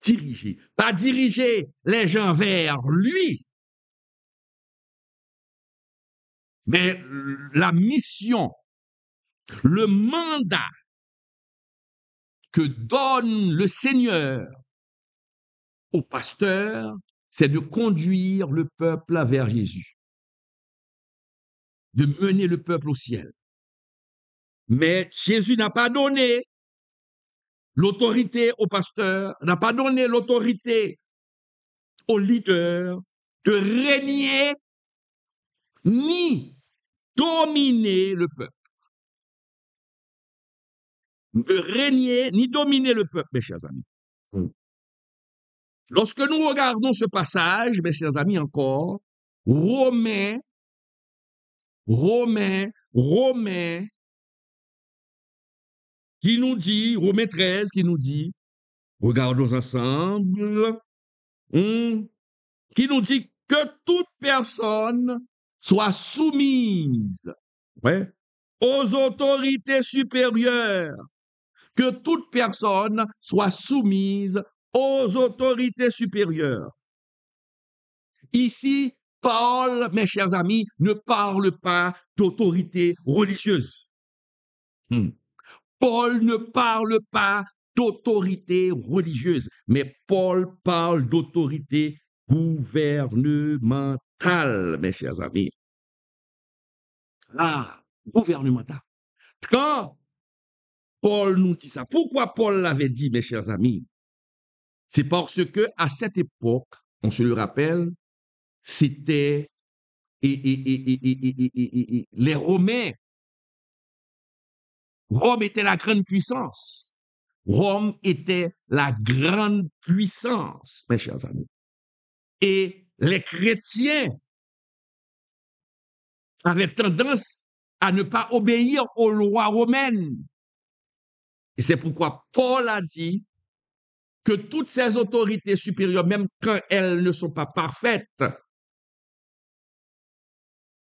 diriger. Pas diriger les gens vers lui, mais la mission, le mandat que donne le Seigneur au pasteur, c'est de conduire le peuple vers Jésus, de mener le peuple au ciel. Mais Jésus n'a pas donné l'autorité au pasteur, n'a pas donné l'autorité au leader de régner ni dominer le peuple. De régner ni dominer le peuple, mes chers amis. Lorsque nous regardons ce passage, mes chers amis, encore, Romains, qui nous dit, Romains 13, qui nous dit, regardons ensemble, qui nous dit que toute personne soit soumise, ouais, aux autorités supérieures, que toute personne soit soumise aux autorités supérieures. Ici, Paul, mes chers amis, ne parle pas d'autorité religieuse. Paul ne parle pas d'autorité religieuse, mais Paul parle d'autorité gouvernementale, mes chers amis. Ah, gouvernementale. Quand Paul nous dit ça, pourquoi Paul l'avait dit, mes chers amis? C'est parce que à cette époque, on se le rappelle, c'était les Romains. Rome était la grande puissance. Rome était la grande puissance, mes chers amis. Et les chrétiens avaient tendance à ne pas obéir aux lois romaines. Et c'est pourquoi Paul a dit que toutes ces autorités supérieures, même quand elles ne sont pas parfaites,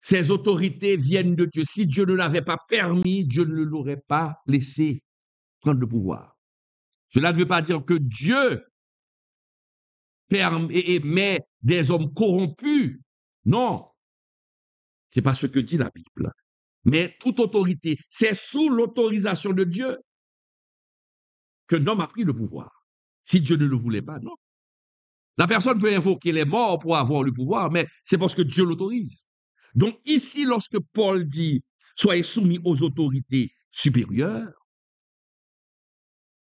ces autorités viennent de Dieu. Si Dieu ne l'avait pas permis, Dieu ne l'aurait pas laissé prendre le pouvoir. Cela ne veut pas dire que Dieu met des hommes corrompus. Non, c'est pas ce que dit la Bible. Mais toute autorité, c'est sous l'autorisation de Dieu qu'un homme a pris le pouvoir. Si Dieu ne le voulait pas, non. La personne peut invoquer les morts pour avoir le pouvoir, mais c'est parce que Dieu l'autorise. Donc ici, lorsque Paul dit « Soyez soumis aux autorités supérieures »,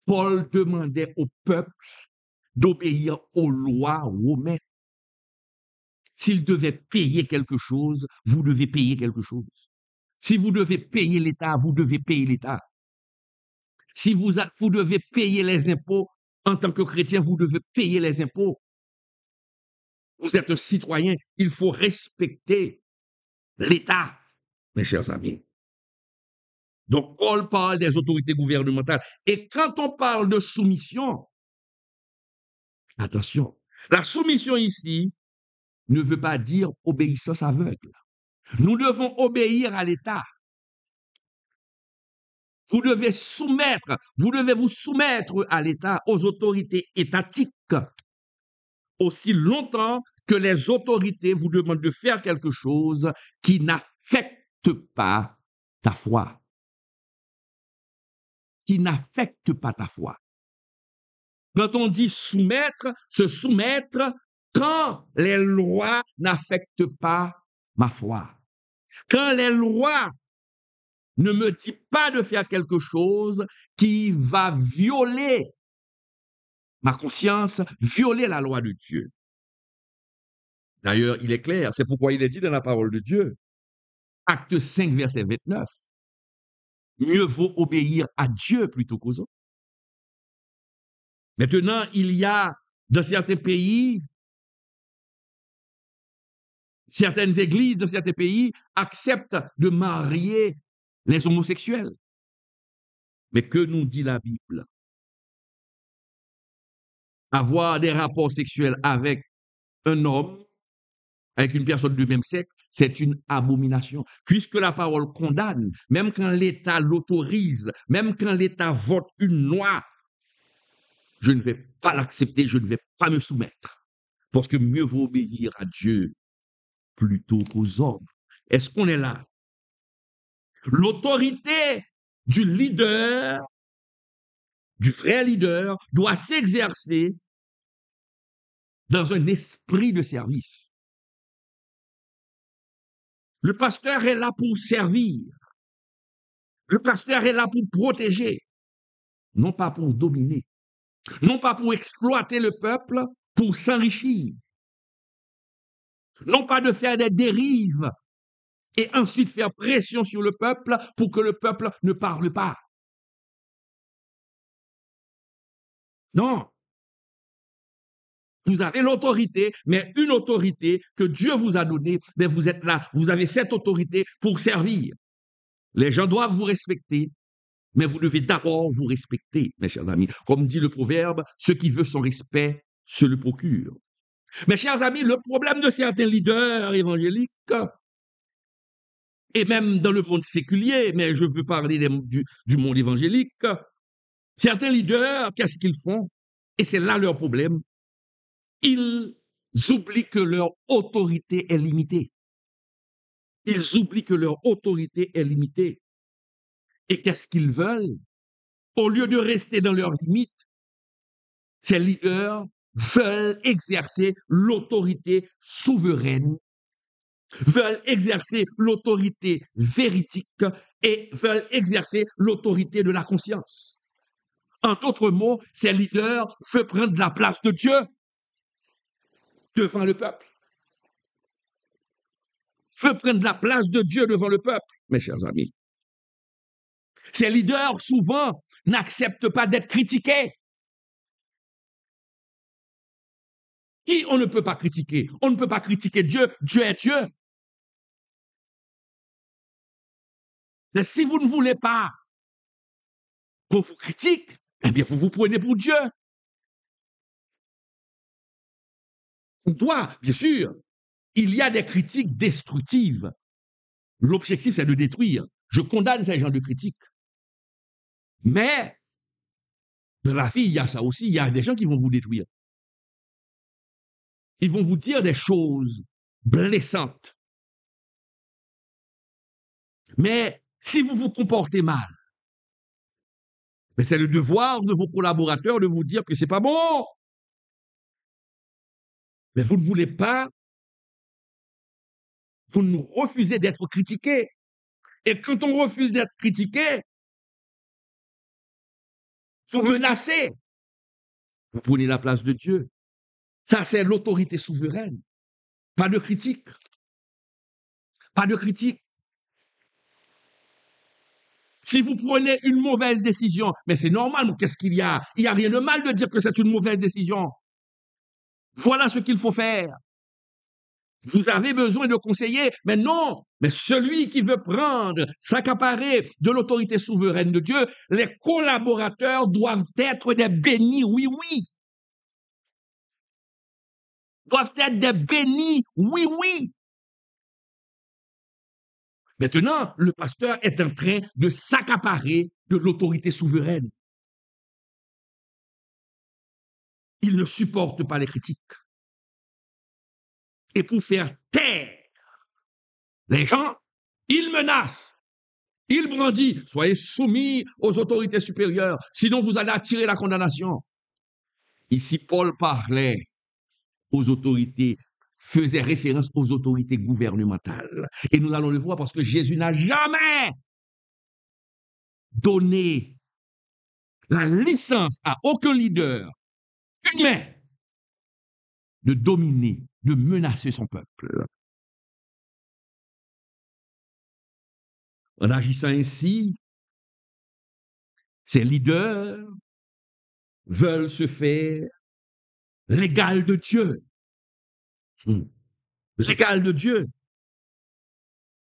Paul demandait au peuple d'obéir aux lois romaines. S'il devait payer quelque chose, vous devez payer quelque chose. Si vous devez payer l'État, vous devez payer l'État. Si vous devez payer les impôts, en tant que chrétien, vous devez payer les impôts. Vous êtes un citoyen, il faut respecter l'État, mes chers amis. Donc, Paul parle des autorités gouvernementales. Et quand on parle de soumission, attention, la soumission ici ne veut pas dire obéissance aveugle. Nous devons obéir à l'État. Vous devez vous soumettre à l'État, aux autorités étatiques, aussi longtemps que les autorités vous demandent de faire quelque chose qui n'affecte pas ta foi. Qui n'affecte pas ta foi. Quand on dit soumettre, se soumettre quand les lois n'affectent pas ma foi. Quand les lois ne me disent pas de faire quelque chose qui va violer ma conscience, violer la loi de Dieu. D'ailleurs, il est clair, c'est pourquoi il est dit dans la parole de Dieu, Acte 5, verset 29, mieux vaut obéir à Dieu plutôt qu'aux autres. Maintenant, il y a dans certains pays, certaines églises dans certains pays acceptent de marier les homosexuels. Mais que nous dit la Bible? Avoir des rapports sexuels avec un homme, avec une personne du même sexe, c'est une abomination. Puisque la parole condamne, même quand l'État l'autorise, même quand l'État vote une loi, je ne vais pas l'accepter, je ne vais pas me soumettre. Parce que mieux vaut obéir à Dieu plutôt qu'aux hommes. Est-ce qu'on est là? L'autorité du leader, du vrai leader, doit s'exercer dans un esprit de service. Le pasteur est là pour servir. Le pasteur est là pour protéger, non pas pour dominer, non pas pour exploiter le peuple, pour s'enrichir, non pas de faire des dérives et ensuite faire pression sur le peuple pour que le peuple ne parle pas. Non. Vous avez l'autorité, mais une autorité que Dieu vous a donnée, mais vous êtes là, vous avez cette autorité pour servir. Les gens doivent vous respecter, mais vous devez d'abord vous respecter, mes chers amis. Comme dit le proverbe, ce qui veut son respect se le procure. Mes chers amis, le problème de certains leaders évangéliques, et même dans le monde séculier, mais je veux parler du monde évangélique, certains leaders, qu'est-ce qu'ils font? Et c'est là leur problème. Ils oublient que leur autorité est limitée. Ils oublient que leur autorité est limitée. Et qu'est-ce qu'ils veulent? Au lieu de rester dans leurs limites, ces leaders veulent exercer l'autorité souveraine, veulent exercer l'autorité véridique et veulent exercer l'autorité de la conscience. En d'autres mots, ces leaders veulent prendre la place de Dieu devant le peuple. Veulent prendre la place de Dieu devant le peuple, mes chers amis. Ces leaders, souvent, n'acceptent pas d'être critiqués. Et on ne peut pas critiquer. On ne peut pas critiquer Dieu. Dieu est Dieu. Mais si vous ne voulez pas qu'on vous critique, eh bien, vous vous prenez pour Dieu. On doit, bien sûr, il y a des critiques destructives. L'objectif, c'est de détruire. Je condamne ces gens de critiques. Mais, dans la vie, il y a ça aussi. Il y a des gens qui vont vous détruire. Ils vont vous dire des choses blessantes. Mais si vous vous comportez mal, c'est le devoir de vos collaborateurs de vous dire que c'est pas bon. Mais vous ne voulez pas, vous nous refusez d'être critiqués. Et quand on refuse d'être critiqué, vous menacez. Vous prenez la place de Dieu. Ça, c'est l'autorité souveraine. Pas de critique. Pas de critique. Si vous prenez une mauvaise décision, mais c'est normal, qu'est-ce qu'il y a? Il n'y a rien de mal de dire que c'est une mauvaise décision. Voilà ce qu'il faut faire. Vous avez besoin de conseillers, mais non, mais celui qui veut prendre, s'accaparer de l'autorité souveraine de Dieu, les collaborateurs doivent être des bénis, oui, oui. Doivent être des bénis, oui, oui. Maintenant, le pasteur est en train de s'accaparer de l'autorité souveraine. Il ne supporte pas les critiques. Et pour faire taire les gens, il menace, il brandit, soyez soumis aux autorités supérieures, sinon vous allez attirer la condamnation. Ici, Paul parlait aux autorités, faisait référence aux autorités gouvernementales. Et nous allons le voir parce que Jésus n'a jamais donné la licence à aucun leader humain de dominer, de menacer son peuple. En agissant ainsi, ces leaders veulent se faire l'égal de Dieu. L'égal de Dieu.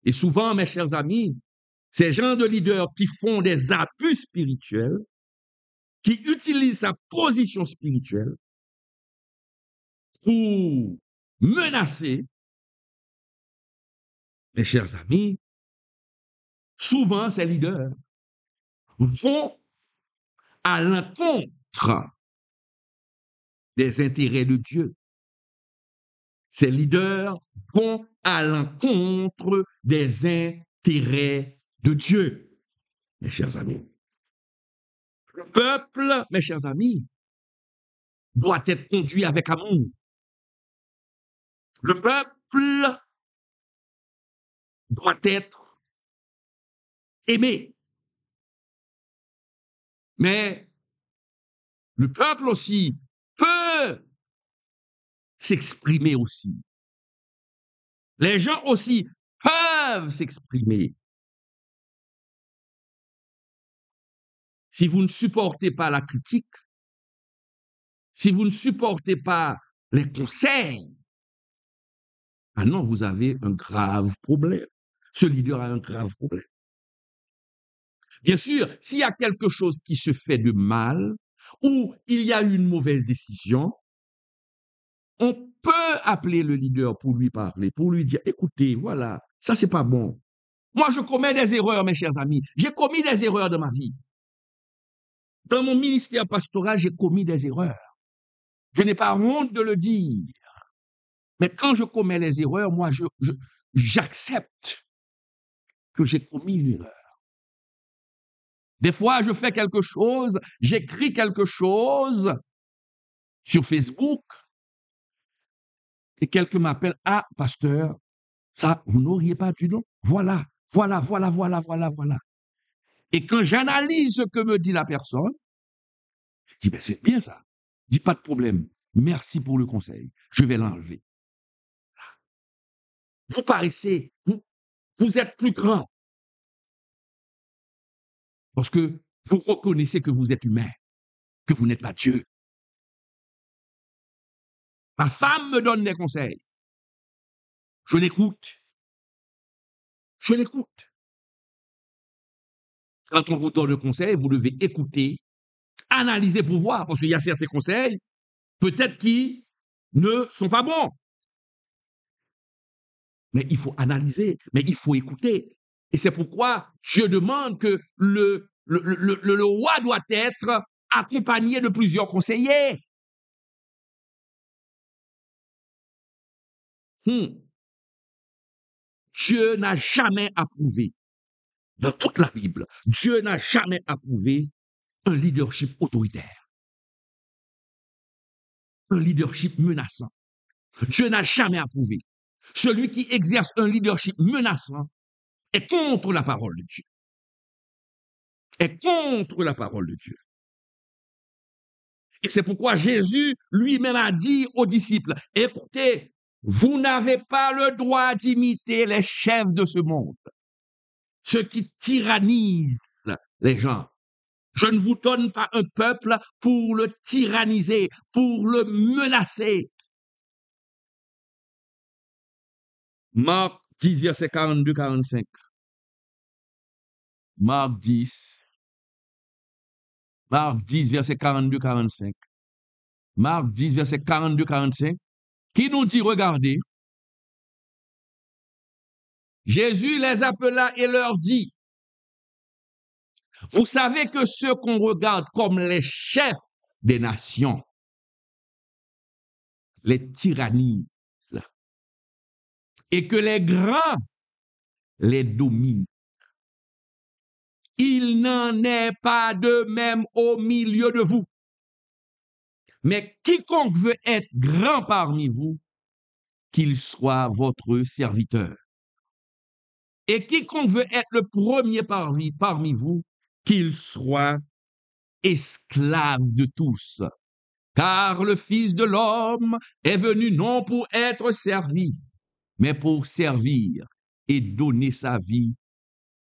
Et souvent, mes chers amis, ces gens de leaders qui font des abus spirituels, qui utilisent sa position spirituelle pour menacer, mes chers amis, souvent ces leaders vont à l'encontre des intérêts de Dieu. Ces leaders vont à l'encontre des intérêts de Dieu, mes chers amis. Le peuple, mes chers amis, doit être conduit avec amour. Le peuple doit être aimé. Mais le peuple aussi peut s'exprimer aussi. Les gens aussi peuvent s'exprimer. Si vous ne supportez pas la critique, si vous ne supportez pas les conseils, ah non, vous avez un grave problème. Ce leader a un grave problème. Bien sûr, s'il y a quelque chose qui se fait de mal, ou il y a une mauvaise décision, on peut appeler le leader pour lui parler, pour lui dire, écoutez, voilà, ça c'est pas bon. Moi, je commets des erreurs, mes chers amis. J'ai commis des erreurs dans ma vie. Dans mon ministère pastoral, j'ai commis des erreurs. Je n'ai pas honte de le dire. Mais quand je commets les erreurs, moi, j'accepte que j'ai commis une erreur. Des fois, je fais quelque chose, j'écris quelque chose sur Facebook et quelqu'un m'appelle, ah, pasteur, ça, vous n'auriez pas dû, non? Voilà. Et quand j'analyse ce que me dit la personne, je dis, ben, c'est bien ça. Je dis, pas de problème. Merci pour le conseil. Je vais l'enlever. Vous paraissez, vous êtes plus grand. Parce que vous reconnaissez que vous êtes humain, que vous n'êtes pas Dieu. Ma femme me donne des conseils. Je l'écoute. Je l'écoute. Quand on vous donne le conseil, vous devez écouter, analyser pour voir, parce qu'il y a certains conseils, peut-être qui ne sont pas bons. Mais il faut analyser, mais il faut écouter. Et c'est pourquoi Dieu demande que le roi doit être accompagné de plusieurs conseillers. Dieu n'a jamais approuvé, dans toute la Bible, Dieu n'a jamais approuvé un leadership autoritaire, un leadership menaçant. Dieu n'a jamais approuvé. Celui qui exerce un leadership menaçant est contre la parole de Dieu. Est contre la parole de Dieu. Et c'est pourquoi Jésus lui-même a dit aux disciples, écoutez, vous n'avez pas le droit d'imiter les chefs de ce monde, ceux qui tyrannisent les gens. Je ne vous donne pas un peuple pour le tyranniser, pour le menacer. Marc 10, verset 42-45. Marc 10, verset 42-45. Marc 10, verset 42-45, qui nous dit, regardez, Jésus les appela et leur dit, vous savez que ceux qu'on regarde comme les chefs des nations, les tyrannisent, et que les grands les dominent. Il n'en est pas de même au milieu de vous. Mais quiconque veut être grand parmi vous, qu'il soit votre serviteur. Et quiconque veut être le premier parmi vous, qu'il soit esclave de tous. Car le Fils de l'homme est venu non pour être servi, mais pour servir et donner sa vie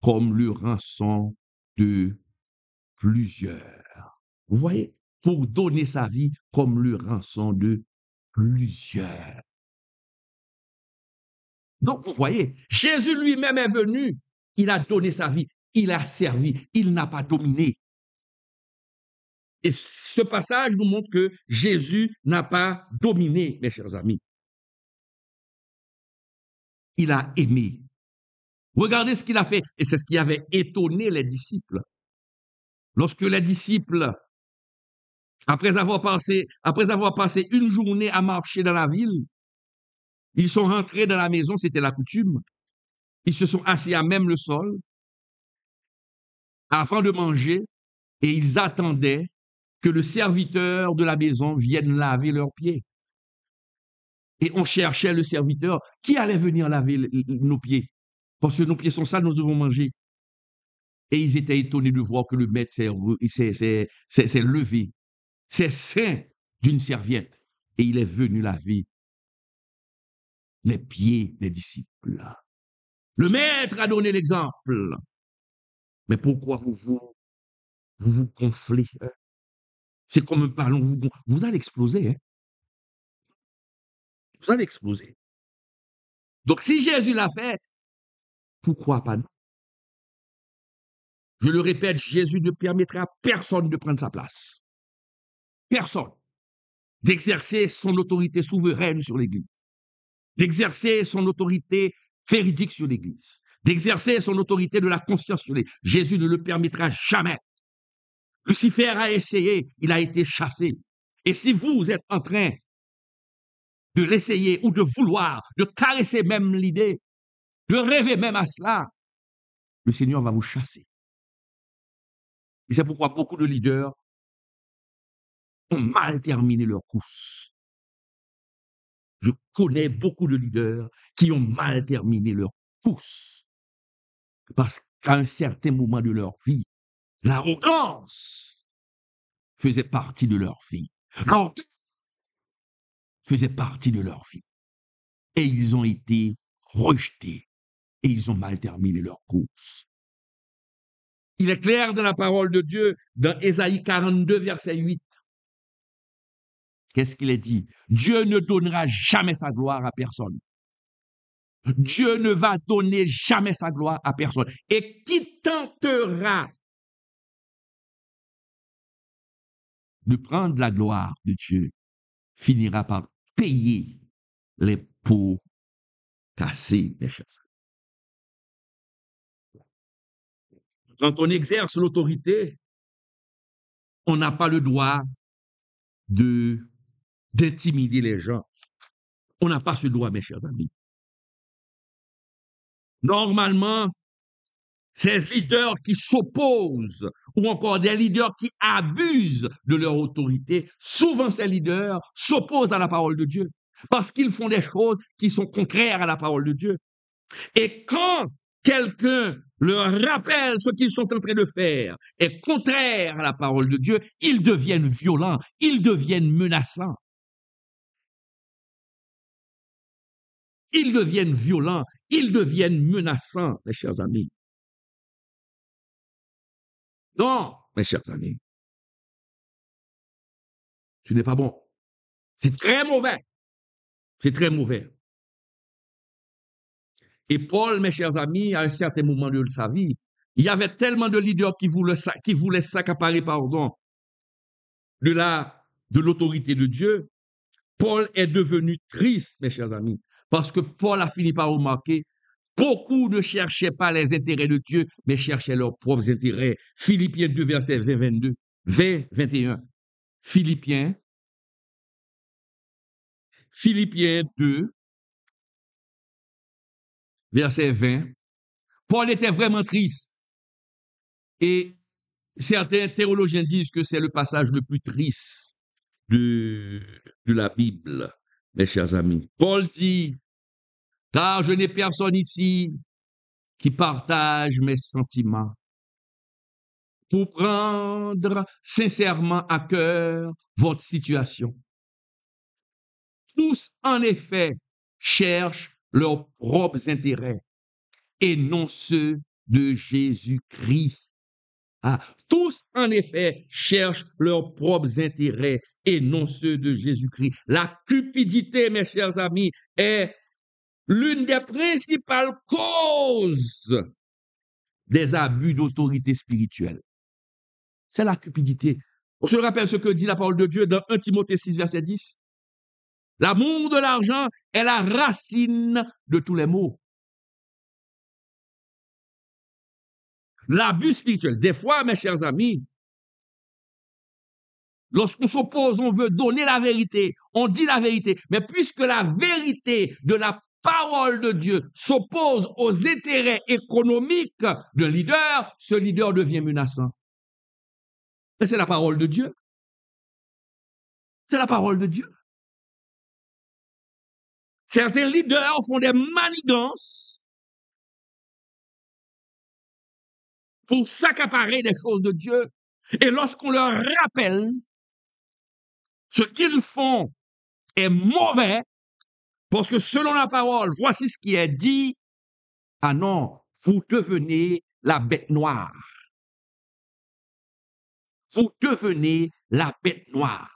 comme le rançon de plusieurs. Vous voyez, pour donner sa vie comme le rançon de plusieurs. Donc, vous voyez, Jésus lui-même est venu, il a donné sa vie, il a servi, il n'a pas dominé. Et ce passage nous montre que Jésus n'a pas dominé, mes chers amis. Il a aimé. Regardez ce qu'il a fait, et c'est ce qui avait étonné les disciples. Lorsque les disciples, après avoir passé une journée à marcher dans la ville, ils sont rentrés dans la maison, c'était la coutume. Ils se sont assis à même le sol afin de manger et ils attendaient que le serviteur de la maison vienne laver leurs pieds. Et on cherchait le serviteur qui allait venir laver nos pieds. Parce que nos pieds sont sales, nous devons manger. Et ils étaient étonnés de voir que le maître s'est levé, s'est ceint d'une serviette. Et il est venu laver les pieds des disciples. Le maître a donné l'exemple. Mais pourquoi vous gonflez? C'est comme un ballon, vous allez exploser. Hein? Vous allez exploser. Donc si Jésus l'a fait, pourquoi pas nous? Je le répète, Jésus ne permettra à personne de prendre sa place. Personne. D'exercer son autorité souveraine sur l'Église. D'exercer son autorité véridique sur l'Église. D'exercer son autorité de la conscience sur l'Église. Jésus ne le permettra jamais. Lucifer a essayé, il a été chassé. Et si vous êtes en train de l'essayer ou de vouloir, de caresser même l'idée, de rêver même à cela, le Seigneur va vous chasser. Et c'est pourquoi beaucoup de leaders ont mal terminé leur course. Je connais beaucoup de leaders qui ont mal terminé leur course. Parce qu'à un certain moment de leur vie, l'arrogance faisait partie de leur vie. L'orgueil faisait partie de leur vie. Et ils ont été rejetés. Et ils ont mal terminé leur course. Il est clair dans la parole de Dieu, dans Ésaïe 42, verset 8. Qu'est-ce qu'il est dit? Dieu ne donnera jamais sa gloire à personne. Dieu ne va donner jamais sa gloire à personne. Et qui tentera de prendre la gloire de Dieu finira par payer les pots cassés, mes chers. Quand on exerce l'autorité, on n'a pas le droit d'intimider les gens. On n'a pas ce droit, mes chers amis. Normalement, ces leaders qui s'opposent ou encore des leaders qui abusent de leur autorité, souvent ces leaders s'opposent à la parole de Dieu parce qu'ils font des choses qui sont contraires à la parole de Dieu. Et quand quelqu'un leur rappelle ce qu'ils sont en train de faire est contraire à la parole de Dieu, ils deviennent violents, ils deviennent menaçants. Ils deviennent violents, ils deviennent menaçants, mes chers amis. Non, mes chers amis, ce n'est pas bon. C'est très mauvais. C'est très mauvais. Et Paul, mes chers amis, à un certain moment de sa vie, il y avait tellement de leaders qui voulaient s'accaparer, de l'autorité de Dieu. Paul est devenu triste, mes chers amis, parce que Paul a fini par remarquer, beaucoup ne cherchaient pas les intérêts de Dieu, mais cherchaient leurs propres intérêts. Philippiens 2, verset 20, 21. Philippiens 2, verset 20. Paul était vraiment triste. Et certains théologiens disent que c'est le passage le plus triste de la Bible, mes chers amis. Paul dit, car je n'ai personne ici qui partage mes sentiments. pour prendre sincèrement à cœur votre situation. Tous, en effet, cherchent leurs propres intérêts et non ceux de Jésus-Christ. Ah, tous, en effet, cherchent leurs propres intérêts et non ceux de Jésus-Christ. La cupidité, mes chers amis, est l'une des principales causes des abus d'autorité spirituelle. C'est la cupidité. On se rappelle ce que dit la parole de Dieu dans 1 Timothée 6, verset 10. L'amour de l'argent est la racine de tous les maux. L'abus spirituel. Des fois, mes chers amis, lorsqu'on s'oppose, on veut donner la vérité, on dit la vérité, mais puisque la vérité de la parole de Dieu s'oppose aux intérêts économiques d'un leader, ce leader devient menaçant. Et c'est la parole de Dieu. C'est la parole de Dieu. Certains leaders font des manigances pour s'accaparer des choses de Dieu. Et lorsqu'on leur rappelle ce qu'ils font est mauvais, parce que selon la parole, voici ce qui est dit, ah non, vous devenez la bête noire. Vous devenez la bête noire.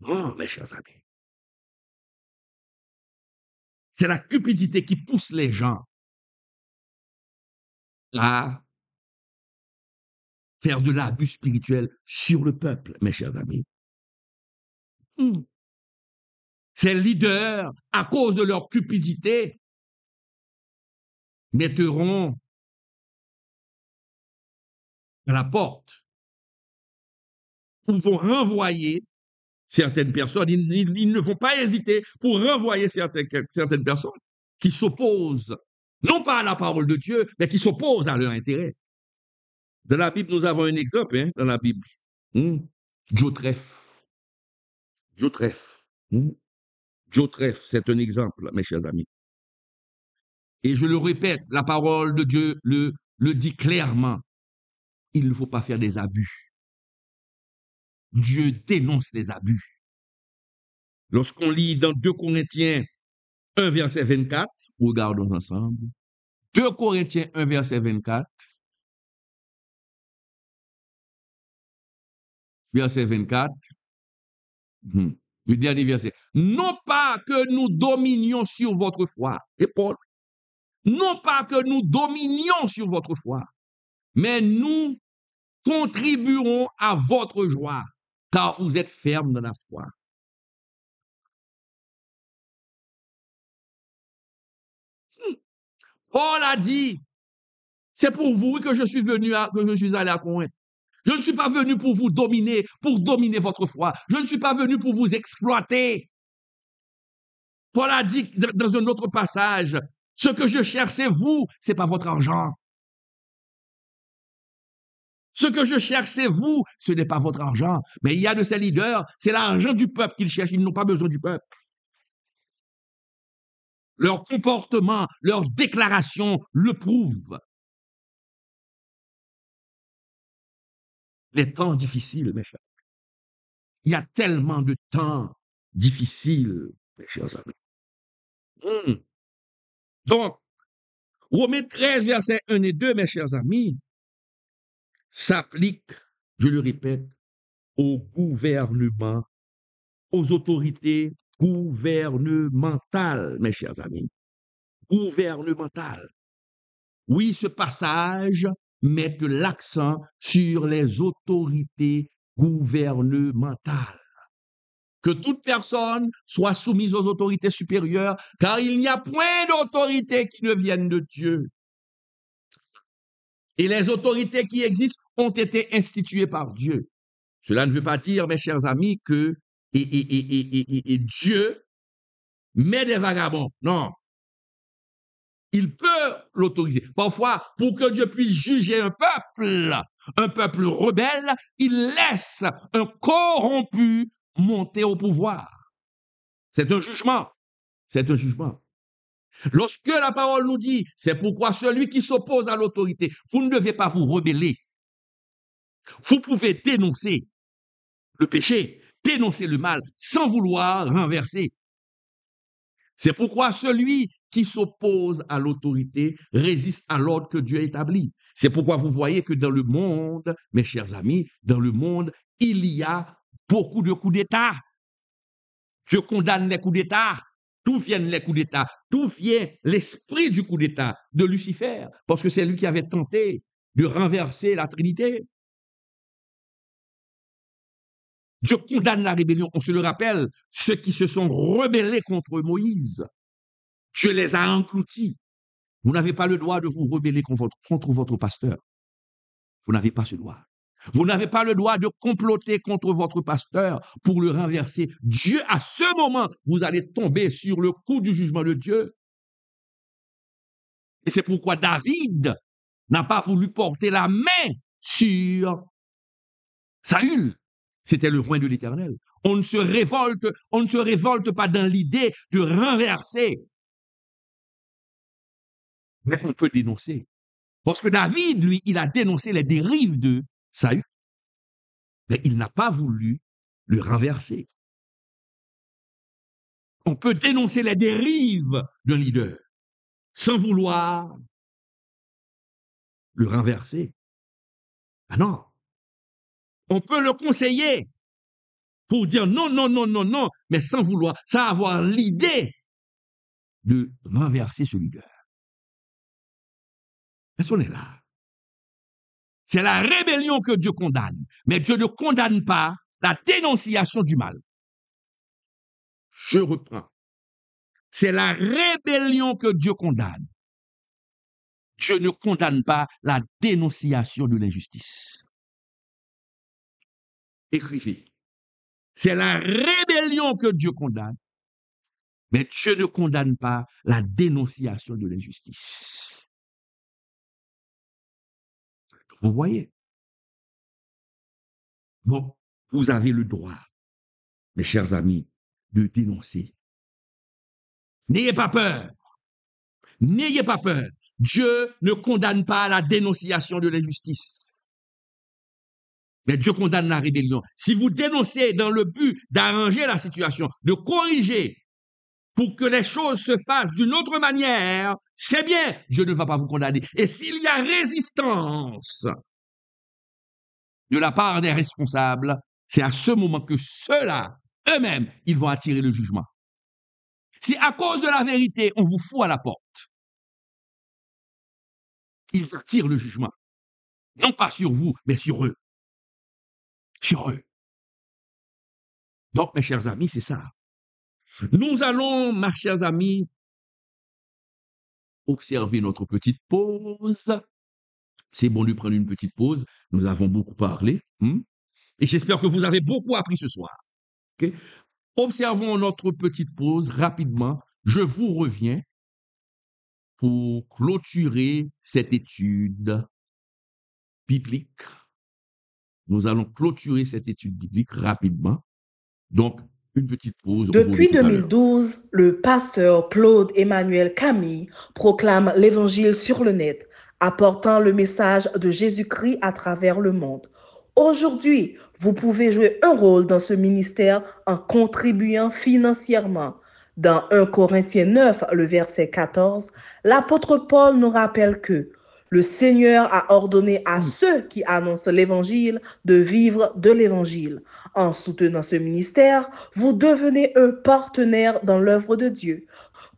Oh, mes chers amis. C'est la cupidité qui pousse les gens à faire de l'abus spirituel sur le peuple, mes chers amis. Ces leaders, à cause de leur cupidité, mettront à la porte ou vont renvoyer certaines personnes. Ils ne vont pas hésiter pour renvoyer certaines personnes qui s'opposent, non pas à la parole de Dieu, mais qui s'opposent à leur intérêt. Dans la Bible, nous avons un exemple, dans la Bible. Jotreph. Jotreph. Jotreph, c'est un exemple, mes chers amis. Et je le répète, la parole de Dieu le dit clairement. Il ne faut pas faire des abus. Dieu dénonce les abus. Lorsqu'on lit dans 2 Corinthiens 1, verset 24, regardons ensemble. 2 Corinthiens 1, verset 24. Verset 24. Le dernier verset. Non pas que nous dominions sur votre foi. Et Paul. Non pas que nous dominions sur votre foi, mais nous contribuerons à votre joie, car vous êtes fermes dans la foi. Paul a dit, c'est pour vous que je suis allé à Corinthe. Je ne suis pas venu pour vous dominer, pour dominer votre foi. Je ne suis pas venu pour vous exploiter. Paul a dit dans un autre passage, ce que je cherche, c'est vous, c'est pas votre argent. Ce que je cherche, c'est vous, ce n'est pas votre argent. Mais il y a de ces leaders, c'est l'argent du peuple qu'ils cherchent, ils n'ont pas besoin du peuple. Leur comportement, leur déclaration le prouvent. Les temps difficiles, mes chers. Il y a tellement de temps difficiles, mes chers amis. Donc, Romains 13, versets 1 et 2, mes chers amis, s'applique, je le répète, au gouvernement, aux autorités gouvernementales, mes chers amis. Gouvernementales. Oui, ce passage met l'accent sur les autorités gouvernementales. Que toute personne soit soumise aux autorités supérieures, car il n'y a point d'autorité qui ne vienne de Dieu. Et les autorités qui existent ont été instituées par Dieu. Cela ne veut pas dire, mes chers amis, que Dieu met des vagabonds. Non. Il peut l'autoriser. Parfois, pour que Dieu puisse juger un peuple rebelle, il laisse un corrompu monter au pouvoir. C'est un jugement. C'est un jugement. Lorsque la parole nous dit, c'est pourquoi celui qui s'oppose à l'autorité, vous ne devez pas vous rebeller. Vous pouvez dénoncer le péché, dénoncer le mal, sans vouloir renverser. C'est pourquoi celui qui s'oppose à l'autorité résiste à l'ordre que Dieu a établi. C'est pourquoi vous voyez que dans le monde, mes chers amis, dans le monde, il y a beaucoup de coups d'État. Je condamne les coups d'État. D'où viennent les coups d'État? D'où vient l'esprit du coup d'État de Lucifer? Parce que c'est lui qui avait tenté de renverser la Trinité. Dieu condamne la rébellion. On se le rappelle, ceux qui se sont rebellés contre Moïse, Dieu les a engloutis. Vous n'avez pas le droit de vous rebeller contre votre pasteur. Vous n'avez pas ce droit. Vous n'avez pas le droit de comploter contre votre pasteur pour le renverser. Dieu, à ce moment, vous allez tomber sur le coup du jugement de Dieu. Et c'est pourquoi David n'a pas voulu porter la main sur Saül. C'était le roi de l'Éternel. On ne se révolte pas dans l'idée de renverser. Mais on peut dénoncer. Parce que David, lui, il a dénoncé les dérives de Saül. Mais il n'a pas voulu le renverser. On peut dénoncer les dérives d'un leader sans vouloir le renverser. Ah non. On peut le conseiller pour dire non, non, non, non, non, mais sans vouloir, sans avoir l'idée de renverser ce leader. Est-ce qu'on est là? C'est la rébellion que Dieu condamne, mais Dieu ne condamne pas la dénonciation du mal. Je reprends. C'est la rébellion que Dieu condamne. Dieu ne condamne pas la dénonciation de l'injustice. Écrivez. C'est la rébellion que Dieu condamne, mais Dieu ne condamne pas la dénonciation de l'injustice. Vous voyez? Bon, vous avez le droit, mes chers amis, de dénoncer. N'ayez pas peur. N'ayez pas peur. Dieu ne condamne pas la dénonciation de l'injustice. Mais Dieu condamne la rébellion. Si vous dénoncez dans le but d'arranger la situation, de corriger, pour que les choses se fassent d'une autre manière, c'est bien, Dieu ne va pas vous condamner. Et s'il y a résistance de la part des responsables, c'est à ce moment que ceux-là, eux-mêmes, ils vont attirer le jugement. Si à cause de la vérité, on vous fout à la porte, ils attirent le jugement. Non pas sur vous, mais sur eux. Sur eux. Donc, mes chers amis, c'est ça. Nous allons, mes chers amis, observer notre petite pause. C'est bon de prendre une petite pause. Nous avons beaucoup parlé. Et j'espère que vous avez beaucoup appris ce soir. Okay? Observons notre petite pause rapidement. Je vous reviens pour clôturer cette étude biblique. Nous allons clôturer cette étude biblique rapidement. Donc, une petite pause. Depuis 2012, le pasteur Claude Emmanuel Camille proclame l'Évangile sur le net, apportant le message de Jésus-Christ à travers le monde. Aujourd'hui, vous pouvez jouer un rôle dans ce ministère en contribuant financièrement. Dans 1 Corinthiens 9, le verset 14, l'apôtre Paul nous rappelle que le Seigneur a ordonné à ceux qui annoncent l'Évangile de vivre de l'Évangile. En soutenant ce ministère, vous devenez un partenaire dans l'œuvre de Dieu.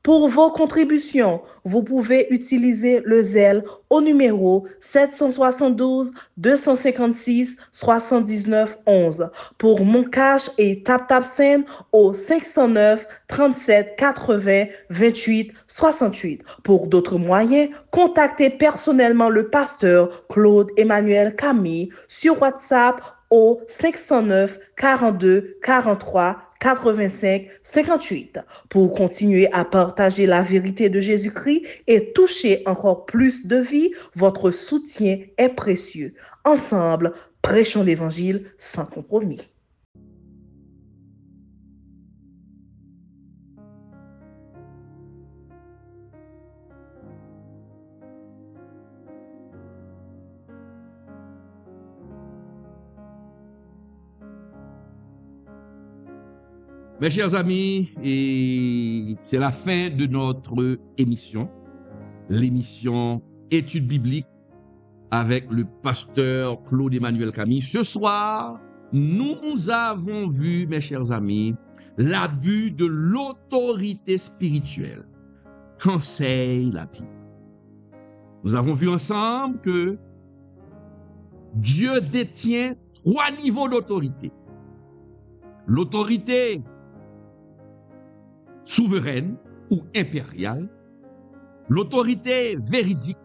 Pour vos contributions, vous pouvez utiliser le zèle au numéro 772 256 79 11. Pour Moncash et TapTapSend au 509 37 80 28 68. Pour d'autres moyens, contactez personnellement le pasteur Claude Emmanuel Camille sur WhatsApp au 509 42 43 85 58 pour continuer à partager la vérité de Jésus-Christ et toucher encore plus de vies. Votre soutien est précieux. Ensemble, prêchons l'Évangile sans compromis. Mes chers amis, et c'est la fin de notre émission, l'émission Études bibliques avec le pasteur Claude Emmanuel Camille. Ce soir, nous avons vu, mes chers amis, l'abus de l'autorité spirituelle qu'enseigne la Bible. Nous avons vu ensemble que Dieu détient 3 niveaux d'autorité. L'autorité souveraine ou impériale, l'autorité véridique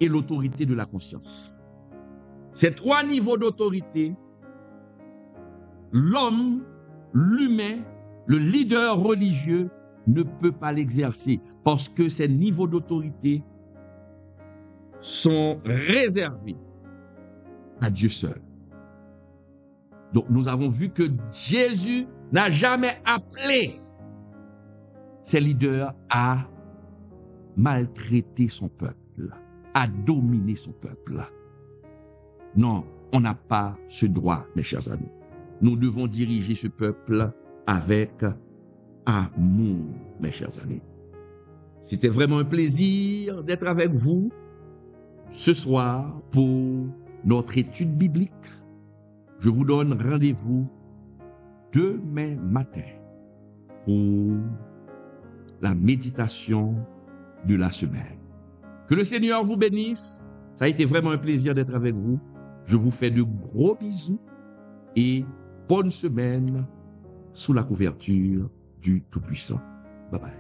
et l'autorité de la conscience. Ces 3 niveaux d'autorité, l'homme, l'humain, le leader religieux ne peut pas l'exercer parce que ces niveaux d'autorité sont réservés à Dieu seul. Donc nous avons vu que Jésus n'a jamais appelé ses leaders à maltraiter son peuple, à dominer son peuple. Non, on n'a pas ce droit, mes chers amis. Nous devons diriger ce peuple avec amour, mes chers amis. C'était vraiment un plaisir d'être avec vous ce soir pour notre étude biblique. Je vous donne rendez-vous demain matin pour la méditation de la semaine. Que le Seigneur vous bénisse. Ça a été vraiment un plaisir d'être avec vous. Je vous fais de gros bisous et bonne semaine sous la couverture du Tout-Puissant. Bye bye.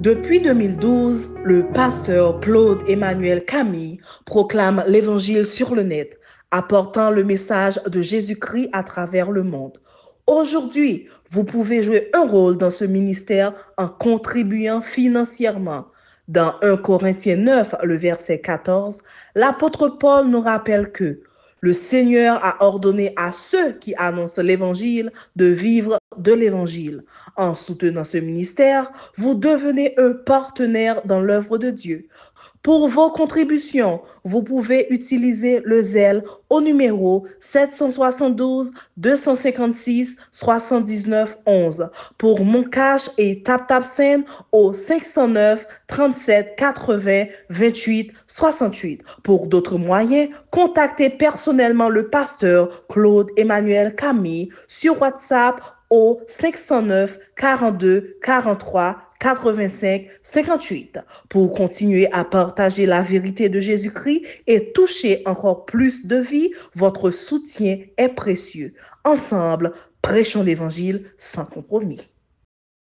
Depuis 2012, le pasteur Claude Emmanuel Camille proclame l'Évangile sur le net, apportant le message de Jésus-Christ à travers le monde. Aujourd'hui, vous pouvez jouer un rôle dans ce ministère en contribuant financièrement. Dans 1 Corinthiens 9, le verset 14, l'apôtre Paul nous rappelle que le Seigneur a ordonné à ceux qui annoncent l'Évangile de vivre de l'Évangile. En soutenant ce ministère, vous devenez un partenaire dans l'œuvre de Dieu. Pour vos contributions, vous pouvez utiliser le zèle au numéro 772 256 79 11. Pour Moncash et TapTapSend au 509 37 80 28 68. Pour d'autres moyens, contactez personnellement le pasteur Claude Emmanuel Camille sur WhatsApp au 509 42 43 85 58 pour continuer à partager la vérité de Jésus-Christ et toucher encore plus de vies. Votre soutien est précieux. Ensemble, prêchons l'Évangile sans compromis.